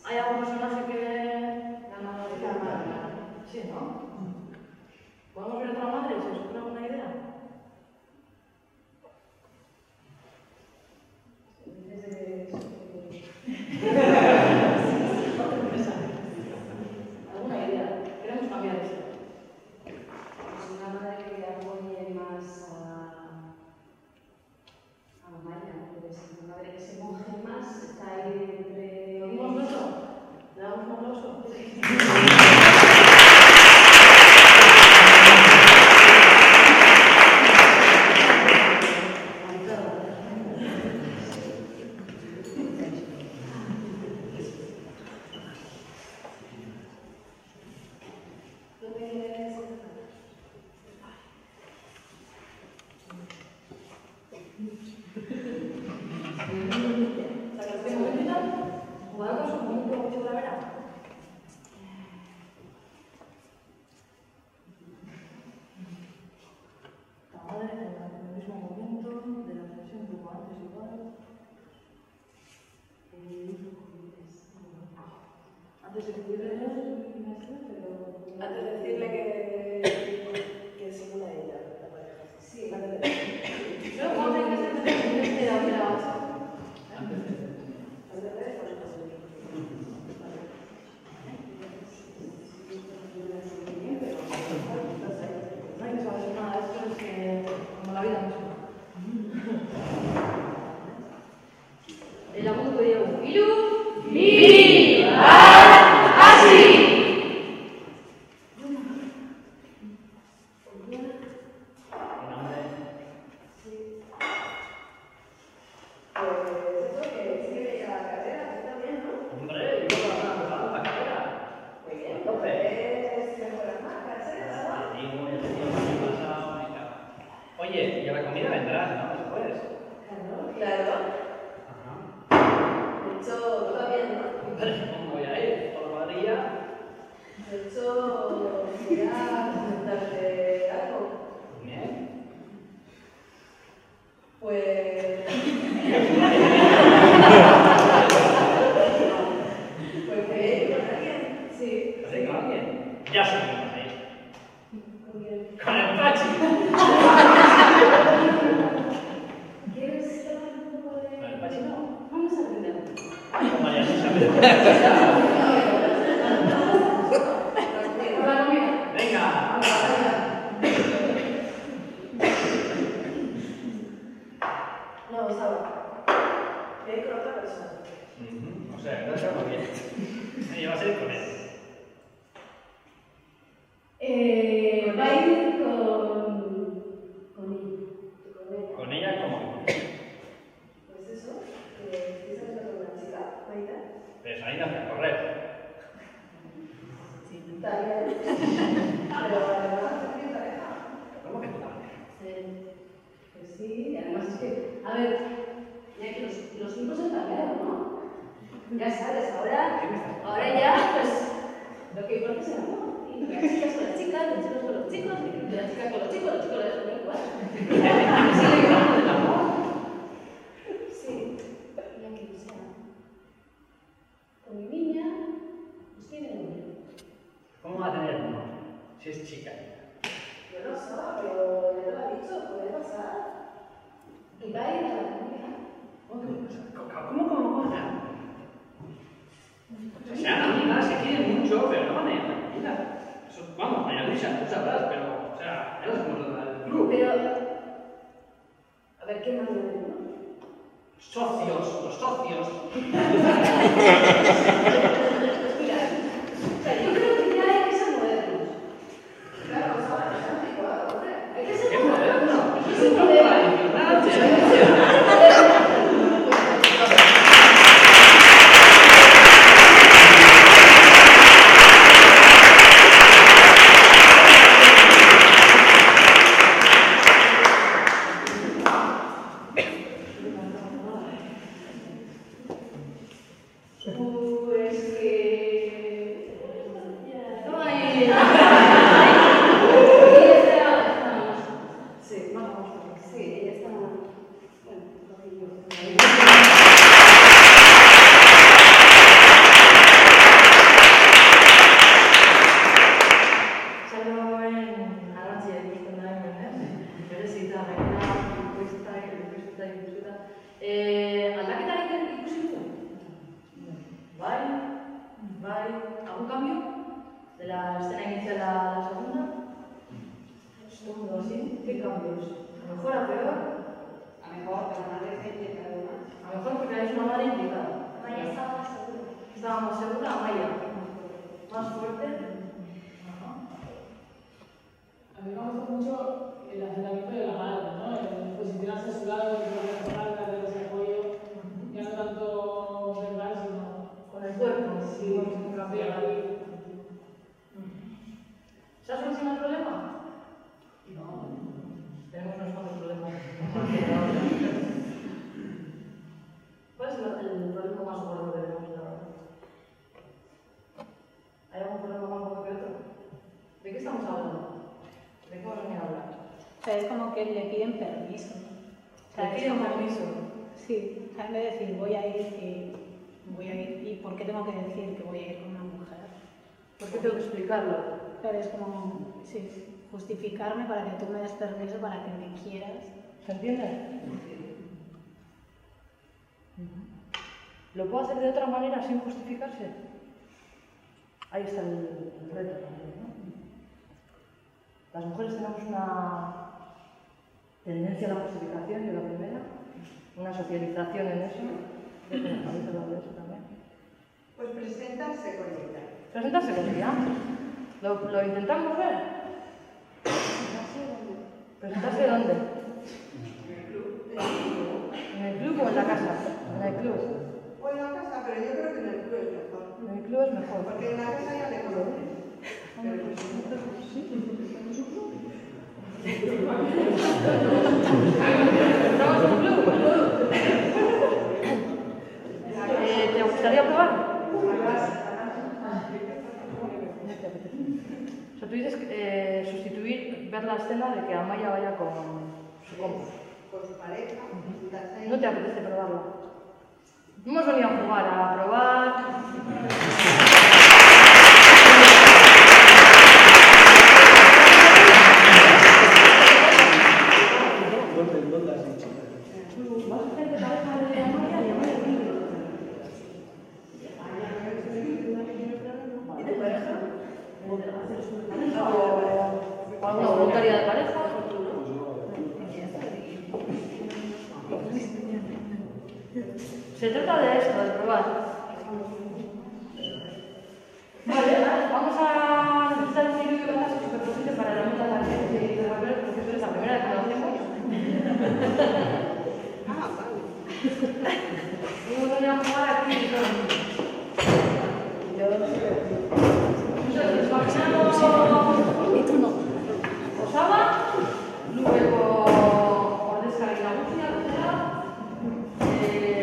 ¿Hay algún personaje que la madre de la madre? Sí, ¿no? ¿Podemos ver otra madre? ¿Se os ocurre alguna idea? ¿Alguna idea? Queremos cambiar esto. Pues una madre que apoye más a Maya, pues una madre que se moje más, está ahí entre... ¿Lo mismo oso? ¿Le damos un aplauso? Antes de decirle que según a ella, la pareja. Sí, antes de No, vamos a empezar con la Antes de No hay que saber nada, esto es como la vida misma. El amor de Diego. ¡Ilu! ¡Viva! ¡Así! Oye, y a la comida vendrás, ¿no? Después. Claro. Ajá. De hecho, tú también, ¿no? Hombre, ¿cómo voy a ir? ¿Por la cuadrilla? De hecho, quería comentarte algo. Bien. Pues... pues que con alguien, sí. ¿Así con alguien? Ya sé cómo vas a ir. ¿Con quién? ¡Con el Pachi! ¿Quieres hablar un poco de...? ¿Con el Pachi no? Vamos a aprender. Con María Luisa. Por la comida. Venga, vamos. No, estaba. Voy a ir con otra persona. O sea, no está muy bien. Y va a ser con él. Va a ir con ella. Con ella como. Pues eso, ¿quieres hablar con una chica, Maida? Pero esa niña hace correr. También. Pero además es mi pareja. ¿Cómo que tú también? Pues sí, y además es que, a ver, ya que los tiempos han cambiado, ¿no? Ya sabes, ahora ya, pues, lo que importa es el amor. Y las chicas con las chicas, los chicos con los chicos, y las chicas con los chicos, los chicos con los chicos. Sigue hablando del amor. Sí, ya que sea. Con mi niña, pues tiene un niño. ¿Cómo va a tener uno? Si es chica. Yo no sé, pero ya te lo ha dicho, puede pasar. A ver, ¿qué más le digo? Socios, los socios. Mira, o sea, yo creo que ya hay que ser modernos. Claro, o sea, es anticuado, hombre. Hay que ser ¡Qué modernos. moderno! Hay que Es ser un modernos. tradicional. Pues que... No hay... Sí, vamos. Sí, ella está. Bueno, Salgo en Arantxa ikusten da hemen, berezita, gainera, ikusten. Aldaketarik ikusi dugu? Bai, ¿algún cambio? De la escena inicial a la segunda. Segundo, ¿sí? ¿Qué cambios? ¿A mejor, a peor? a mejor, pero nadie se intenta más. A mejor porque eres una madre implicada. Maya estaba más segura. Estaba más segura, Amaya. Más fuerte. Ajá. A mí me gusta mucho el acercamiento de la madre, ¿no? El posicionarse a su lado, el respaldo, el desarrollo, ya no tanto verbal, sino Con el cuerpo. sí, cambiar ahí. ¿Se ha solucionado el problema? No, Tenemos unos cuantos problemas. ¿Cuál es el problema más gordo que tenemos ahora? ¿Hay algún problema más gordo que otro? ¿De qué estamos hablando? ¿De qué vamos a venir a hablar? O sea, es como que le piden permiso. O sea, ¿Le es piden como- permiso? Sí, o sea, en vez de decir voy a ir y ¿por qué tengo que decir que voy a ir con una mujer? ¿Por qué tengo que explicarlo? Pero es como, sí, justificarme para que tú me des permiso para que me quieras. ¿Se entiende? ¿Lo puedo hacer de otra manera sin justificarse? Ahí está el reto también, ¿no? Las mujeres tenemos una tendencia a la justificación, yo la primera, una socialización en eso. ¿Habéis hablado de eso también? Pues presentarse con ella. Presentarse con ella. ¿Lo intentamos ver? ¿Presentarse dónde? ¿En el club o en la casa? En el club. O en la casa, pero yo creo que en el club es mejor. En el club es mejor. Porque en la casa ya te conoces. Pero ¿Estamos en un club? ¿Te gustaría probar? O sea, tú dices sustituir, ver la escena de que Amaya vaya con su compa. con su pareja, presentarse ahí. ¿No te apetece probarlo? Hemos venido a jugar, a probar. ¿Dónde has dicho? Vas a hacer de pareja de Amaya y Amaya de libre. ¿Y de pareja? ¿O alguna voluntaria de pareja? Se trata de esto, de probar. Vale, vamos a necesitar un libro de balas superposible para la mitad de la gente y de papel, porque esto es la primera vez que lo hacemos. Ah, vale. Y voy a jugar aquí con... Entonces, imaginamos Osama, luego Ordezka y Nagusia,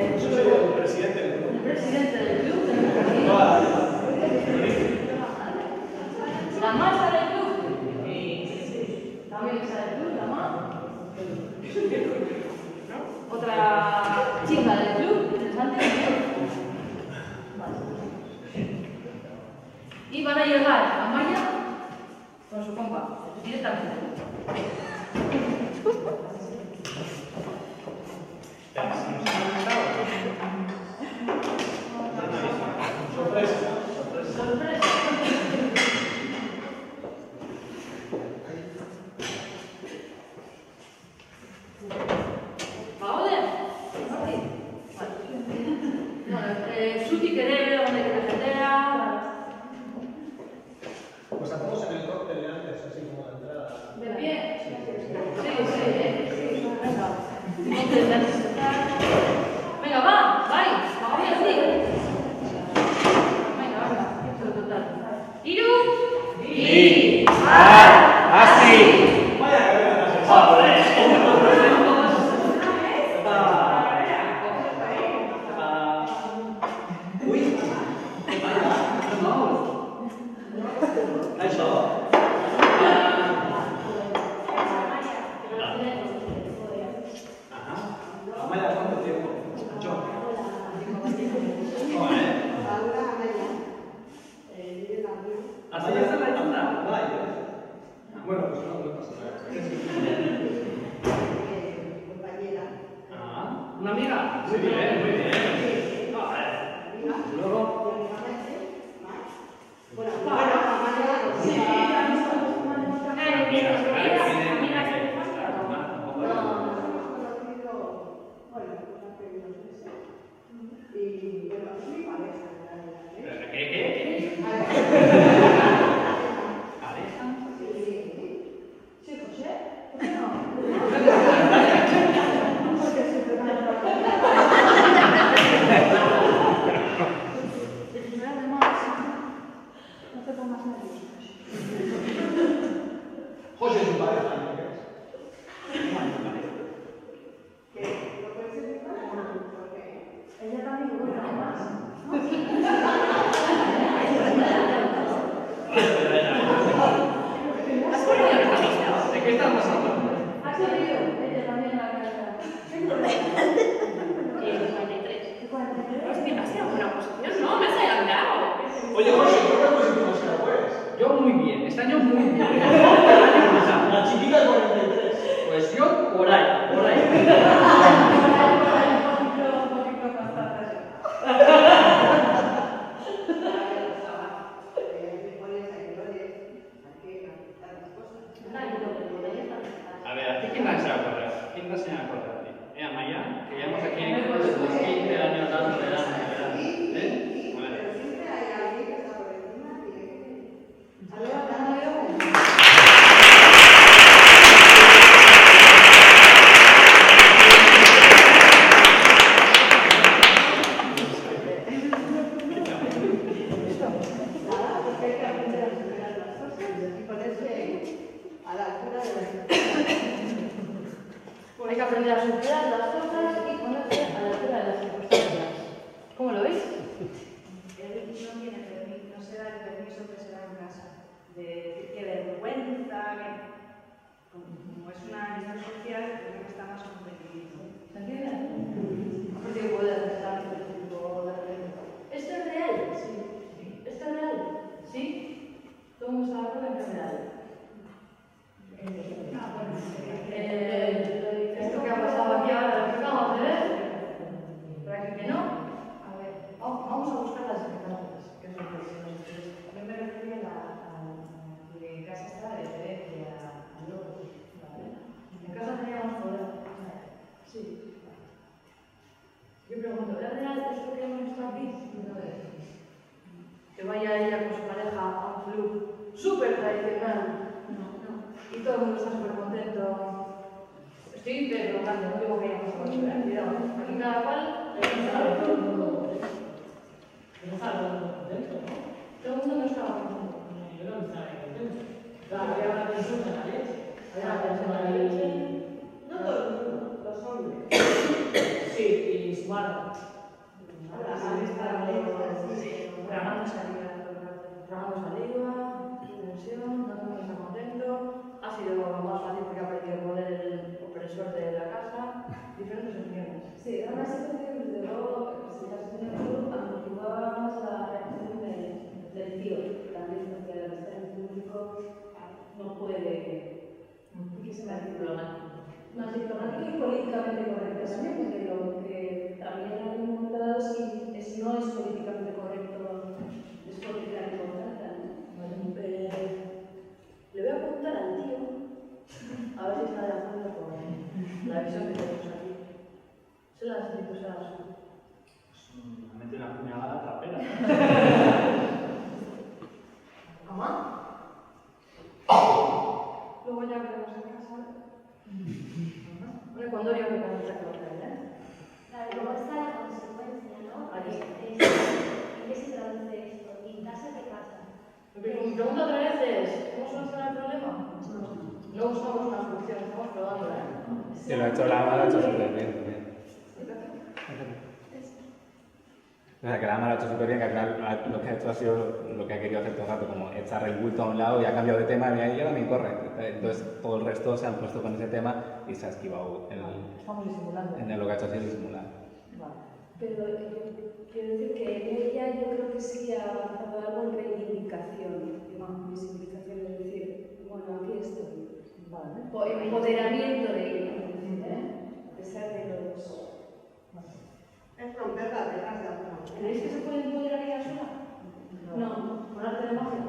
El presidente del el grupo. presidente del club, tenemos aquí. Toda La más sale del club. También sale del club, la más. Otra chica del club, interesante. Y van a llegar a Maya con su compa, directamente. Sorpresa. Venga, va, vais, vamos a así. Venga, esto total. Iru. Y. Así. Vaya carrera. Uy. Eso. Amaya, ¿cuánto tiempo? Yo. ¿Así ya se la echada? Bueno, pues no pasa Ah, ¿una amiga? Muy bien, muy bien. Luego... ¿Qué? ¿Pareja? Sí, José, ¿por qué no? No te pongas nervioso. José es tu pareja, ¿no crees? Ella también lo cuenta más. ¿De qué estamos hablando? ¿Has oído? Ella también la cuenta. Hostia, has sido buena posición, ¿no? Me has adelantado. Oye, José, ¿cuántas posiciones que no puedes? Yo muy bien, este año muy bien. La chiquita 43. Pues yo por ahí, por ahí. A ver, ¿a ti quién te ha enseñado a correr? ¿Quién te ha enseñado a correr a ti? Amaya, que llevamos aquí desde los 15 años dándole, ¿eh? A ver. Hay que aprender a superar las cosas y ponerse a la altura de las circunstancias. ¿Cómo lo veis? Él no tiene permiso, no se da el permiso que se da en casa. De decir que vergüenza, que como es una lista social, creo que está más competitivo. ¿Se entiende? Porque puede estar este tipo de reglas. ¿Esto es real? Sí. ¿Esto es real? Sí. Todo el mundo está de acuerdo en que es real. Esto que ha pasado aquí ahora, lo que acabamos de ver, ¿para que no? A ver, vamos a buscar las circunstancias, que es lo que se nos interesa. Yo me refiero a que casa está de diferente a luego. En casa teníamos problemas. Sí. Yo pregunto, ¿es real esto que hemos visto aquí? No es. Que vaya ella con su pareja a un club súper tradicional. No. Y todo el mundo está súper contento. Estoy preguntando, no digo que hayamos con cuidado. Aquí cada cual le gusta a todo el mundo. No está todo el mundo contento, ¿no? Todo el mundo no estaba contento. Yo no estaba contento. Claro, había una tensión en la leche. Había una tensión en la leche. No todo el mundo, los hombres. Sí, y su madre. La madre está Tragando saliva, tensión, no todo el mundo está contento. Ha sido más fácil porque ha perdido el poder el opresor de la casa. Diferentes opciones. Sí, era una situación desde luego que si estás en el club amortiguaba más la reacción del tío, también porque al estar en el público no puede. ¿Y qué se me hace diplomático? Más diplomático y políticamente correcto también, porque lo que también hay un momento dado si no es políticamente correcto, es porque la importancia, ¿no? Le voy a preguntar al tío, a ver si está de acuerdo con la visión que tenemos aquí. Se la has dicho, se la has dicho. Me mete una puñalada trapera. ¿Mamá? Luego ya veremos en casa. Bueno, cuando yo me conecta con otra Claro, luego está la consecuencia, ¿no? Ahí está. ¿En qué se traduce esto? ¿Y en casa qué pasa? Mi pregunta otra vez es, ¿cómo solucionar el problema? No buscamos una solución, estamos probando, ¿eh? Si lo ha hecho la lo ha hecho súper bien también. O sea, que la lo ha hecho súper bien, que al final lo que ha hecho ha sido lo que ha querido hacer todo el rato, como echar el bulto a un lado y ha cambiado de tema y ahí ya también corre. Entonces todo el resto se han puesto con ese tema y se ha esquivado Estamos disimulando. en lo que ha hecho ha sido disimular. Vale. Pero quiero decir que ella yo creo que sí ha avanzado algo en reivindicación, en visibilización, es decir, bueno, aquí estoy. Vale. O empoderamiento de ella, a pesar de los... Es romper las reglas de alguna manera. ¿Creéis que se puede empoderar ella sola? No. ¿Con arte de magia?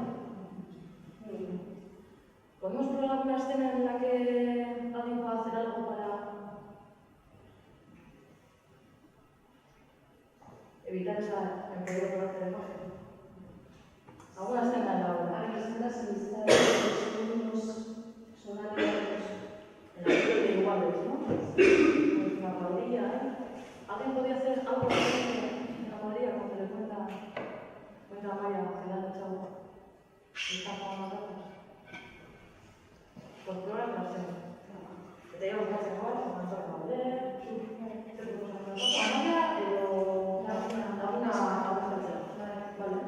¿Podemos probar alguna escena en la que alguien pueda hacer algo para evitar esa empoderamiento con arte de magia? ¿Alguna escena en la obra? Hay escenas amistades, son aliados. En la vida de iguales, ¿no? Pues la mayoría, ¿eh? ¿Alguien podría hacer algo en la mayoría cuando le cuenta a Maya que le han echado y está con las ratas? Pues prueba la escena. Que te llevas más igual, con la torre de leer, te propones una cosa, Maya, pero alguna escena. Vale,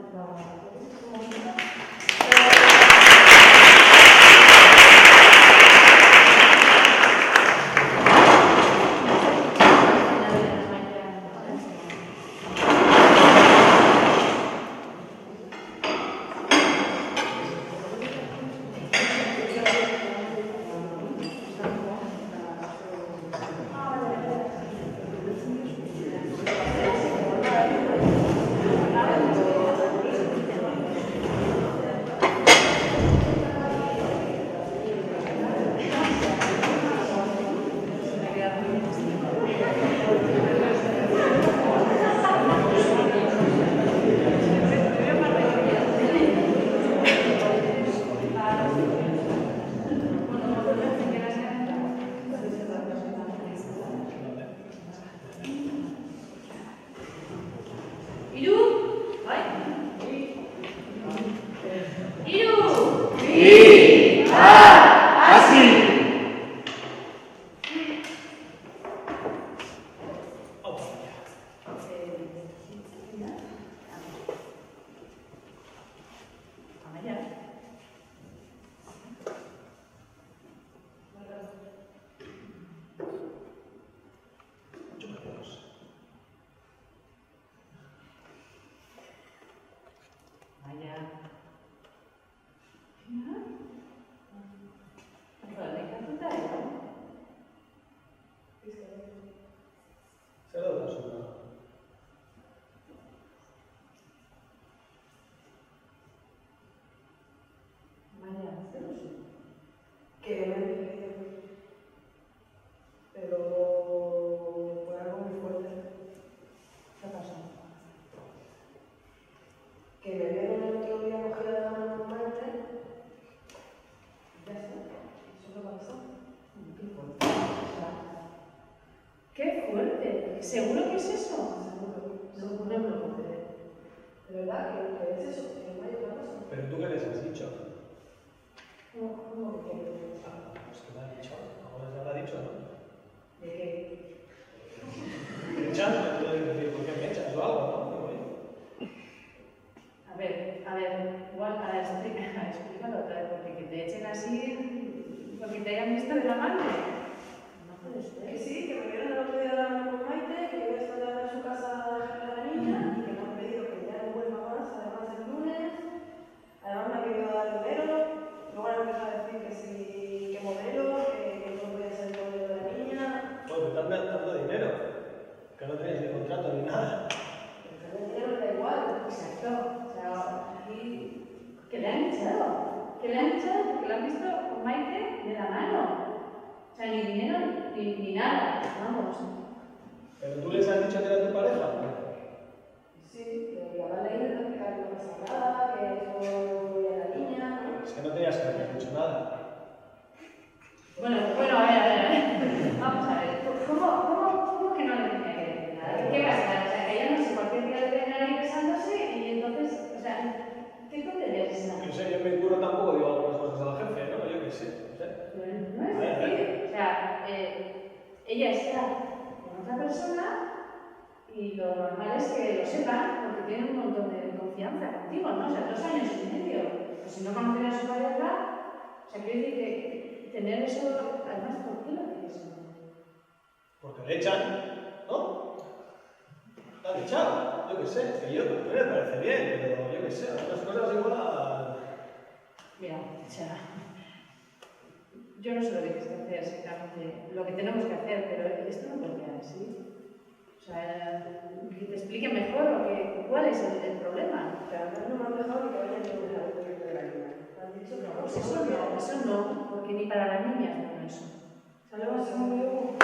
¿Seguro que es eso? Seguro. No me lo contaré. ¿De verdad? ¿Que es eso? ¿Que no hay otra cosa? ¿Pero tú qué les has dicho? ¿Cómo que? Pues que me ha dicho. Ahora se habrá dicho, ¿no? ¿De qué? ¿Me echas? ¿Me puedes decir por qué me echas o algo, no? A ver, igual explícalo otra vez, porque que te echen así, lo que te hayan visto de la mano. No puede ser. Que sí, que me vieron el otro día de la mano con Maite, que yo voy a estar en su casa a dejarle a la niña y que me han pedido que ya no vuelva más, además del lunes. Además me ha querido dar dinero, luego han empezado a decir que sí, que modelo, que no voy a ser el modelo de la niña. Pues me están dando dinero, que no tenéis ni contrato ni nada. Pero el dinero me da igual. Exacto. O sea, aquí, que le han echado. Que le han echado porque lo han visto con Maite de la mano. O sea, ni dinero ni nada. Vamos. ¿Pero tú les has dicho que era tu pareja? Sí, que ya van a ir a explicar que no pasa nada, que yo voy a la niña, ¿no? Es que no tenías que haber dicho nada. Bueno, a ver. Vamos a ver. ¿Cómo que no le tenía que decir ella está con otra persona y lo normal es que lo sepan porque tienen un montón de confianza contigo, ¿no? O sea, 2 años y medio. Pues si no conocen a su pareja, o sea, quiero decir que tener eso, además, ¿por qué lo haces? Porque le echan, ¿no? La han echado, yo qué sé, que yo a mí me parece bien, pero yo qué sé, otras cosas igual. Mira, o sea, yo no sé lo que tienes que hacer exactamente, lo que tenemos que hacer, pero esto no puede quedar así. O sea, que te explique mejor cuál es el problema. O sea, no me han dejado que vayan a ningún lado proyecto de la niña. Han dicho que no. Pues eso no, porque ni para la niña es bueno eso. Saludos a un amigo.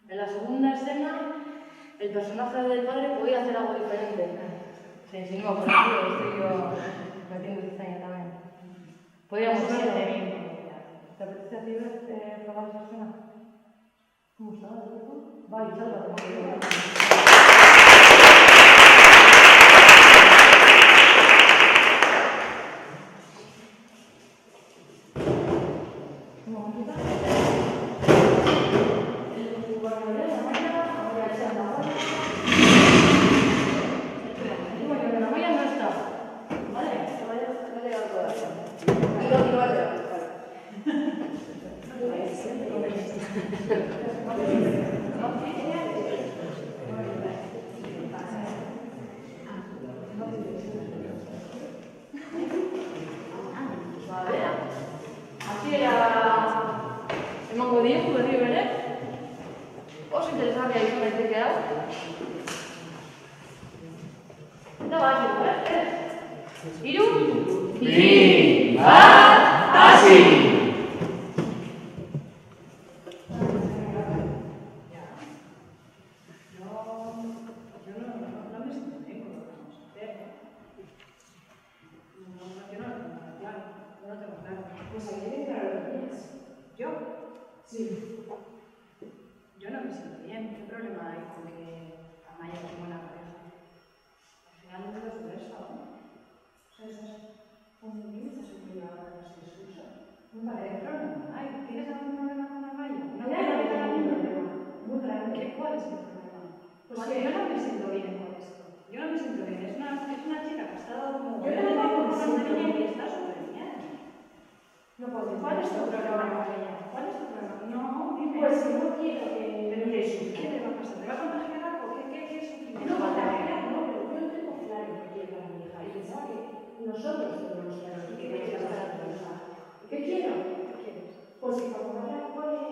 En la segunda escena, el personaje del padre podía hacer algo diferente. Se insinúa por aquí, estoy yo metiendo cizaña también. Podríamos verlo. ¿Te apetece a ti probar esa escena? ¿Cómo está? Va, y salva. Eta baitu, Hiru, Bi, bat, hasi! Pues aquí viene claro lo que tienes. ¿Yo? Sí. Yo no me siento bien. ¿Qué problema hay con que Amaya tenga una pareja? Al final no es de eso, ¿no? O sea, esas convivencias se pueden llevar a ese discurso. Muy padre. ¿Qué problema hay? ¿Tienes algún problema con Amaya? No tengo ningún problema. Muy grande. ¿Cuál es el problema? Pues Porque que yo no me siento bien con esto. Yo no me siento bien. Es una chica que ha estado como... Yo tampoco me siento bien. Y está súper bien. no puedo decir. ¿Cuál es tu problema con ella? ¿Cuál es tu problema? No, dime. Pues que no quiero que... Pero ¿qué le va a pasar? ¿Te va a contagiar algo? ¿Qué sufrimiento? No contagiar, no, pero yo no tengo claro que quiero para mi hija. Y pensaba que nosotros tenemos claro que queremos para mi hija. ¿Qué quiero? ¿Qué quieres? Pues que cuando vaya al cole,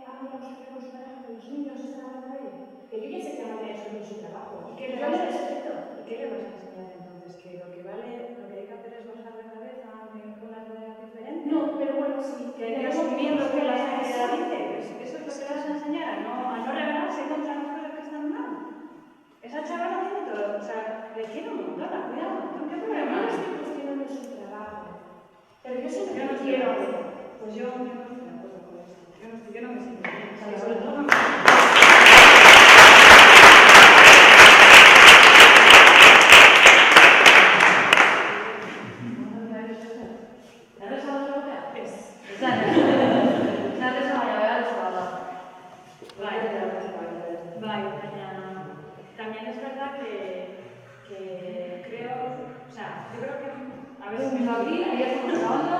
amigos con su pareja, que los niños estén hablando de ello. Que yo ya sé que van a tener eso en su trabajo. ¿Y qué le Yo vas les a respeto. ¿Y qué le vas a enseñar entonces? ¿Que lo que hay que hacer es bajar la cabeza con las ruedas diferentes? No, pero bueno, sí. Que hay que asumir lo que la sociedad dice. Pues eso es lo que le vas a enseñar, a no rebelarse contra las cosas que están mal. Esa chavala tiene todo, o sea, le quiero un montón, la cuida un montón. ¿Qué Pero problema no hay? estoy cuestionando su trabajo. Pero yo siempre Yo no quiero. Pues yo no estoy de acuerdo con esto. Yo no me siento bien. O sea, Vale, sobre vale. todo no me también es verdad que creo, o sea, yo creo que a veces aquí, ya estamos grabando.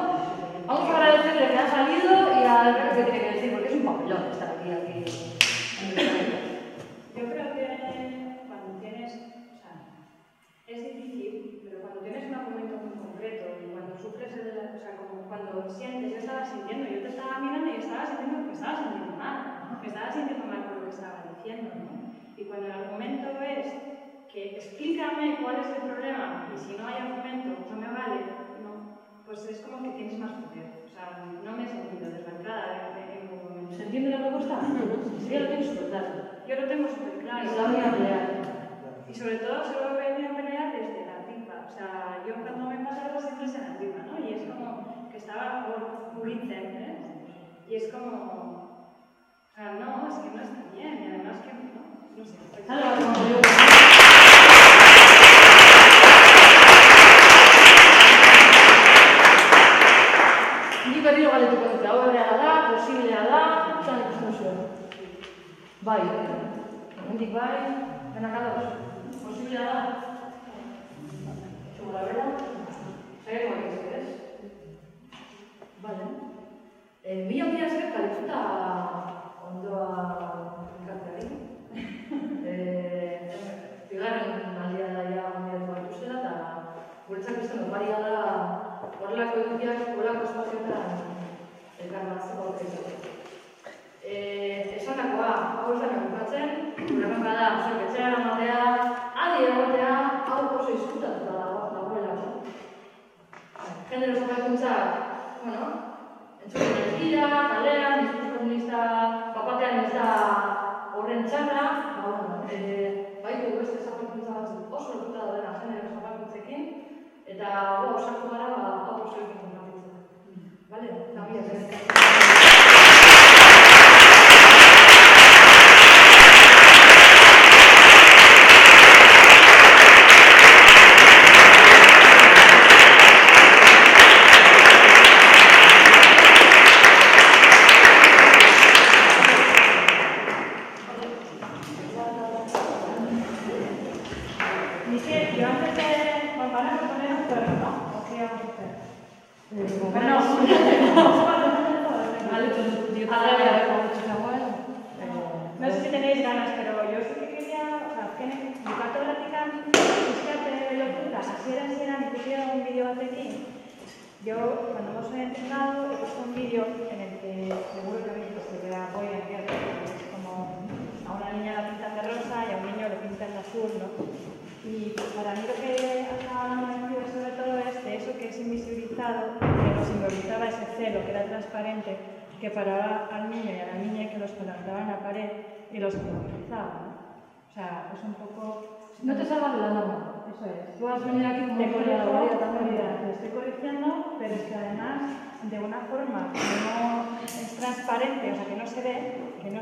Vamos a agradecerle que ha salido y a ver qué tiene que decir, porque es un papelón estar aquí. Yo creo que cuando tienes, o sea, es difícil, pero cuando tienes un argumento muy concreto y cuando sufres, o sea, como cuando sientes, yo estaba sintiendo, yo te estaba mirando y estaba sintiendo que me estaba sintiendo mal, me estaba sintiendo mal por lo que estaba diciendo, ¿no? Y cuando el argumento es que explícame cuál es el problema y si no hay argumento no me vale, no, pues es como que tienes más poder. O sea, no me he sentido desbancada en ningún momento. ¿Se entiende la propuesta? Sí, lo tienes súper claro. Yo lo tengo súper claro. Y se la voy a pelear. Y sobre todo se lo he venido a pelear desde la tripa. O sea, yo cuando me pasa algo siempre es en la tripa, ¿no? Y es como que estaba por Muritzen, ¿eh? Y es como... O sea, no, es que no está bien. Y además que no sé. Ni berriro galdetuko dute, hau erreala da, posiblea da, zan ikusten zuen. Bai, hemendik bai, denak ados, posiblea da. Segura bera, saiakoak ez? Vale. Mila esker kalifuta ondoa elkarteari. Bigarren aldia da ja gonbidatu bat ustela, eta guretzak izan oparia da horrelako edukiak, horrelako espazioetan elkarbatzeko aukera. Esanakoa, hau ez da bukatzen, gure kanka da, zuek etxera eramatea, adi egotea, hau oso izkutatuta dagoelako. Genero zapalkuntzak, bueno, entzuten ez dira, kalean, diskurso komunista papatean ez da horren txarra, baitu beste zapalkuntza batzuk oso lotuta daudena genero zapalkuntzekin, eta osatu gara, hau oso egin konpartitzen. Bale? Eta mila esker. No sé si tenéis ganas, pero yo sí que quería, o sea, bukatu erratikan, pizkat lotutas, hasieran ikusi un vídeo batekin. Yo, cuando hemos empezado, he puesto un vídeo en el que seguro que habéis visto que la voy a enviar, es como a una niña la pintan de rosa y a un niño le pintan de azul, ¿no? Y Y para mí lo que acabamos de decir sobre todo es de eso que es invisibilizado, que nos simbolizaba ese celo, que era transparente, que paraba al niño y a la niña y que los plantaba en la pared y los colonizaba, ¿no? O sea, es un poco... No te salgas de la norma. Eso es. Tú vas a venir aquí como te colaboradora también. te estoy corrigiendo, pero es que además, de una forma que no es transparente, o sea, que no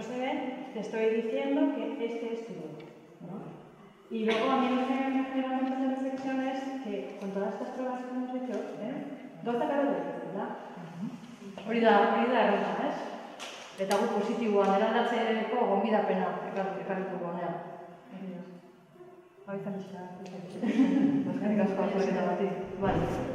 se ve, te estoy diciendo que este es tu voz, ¿no? Y luego a mí lo que me genera muchas reflexiones que con todas estas pruebas que hemos hecho, gauza karo dut, da? Hori da erronka, ez? Eta gu positiboan eraldatzeko gonbidapena ekarriko guanean. Hau izan bizka. Eskerrik asko zuek eta batik. Bai.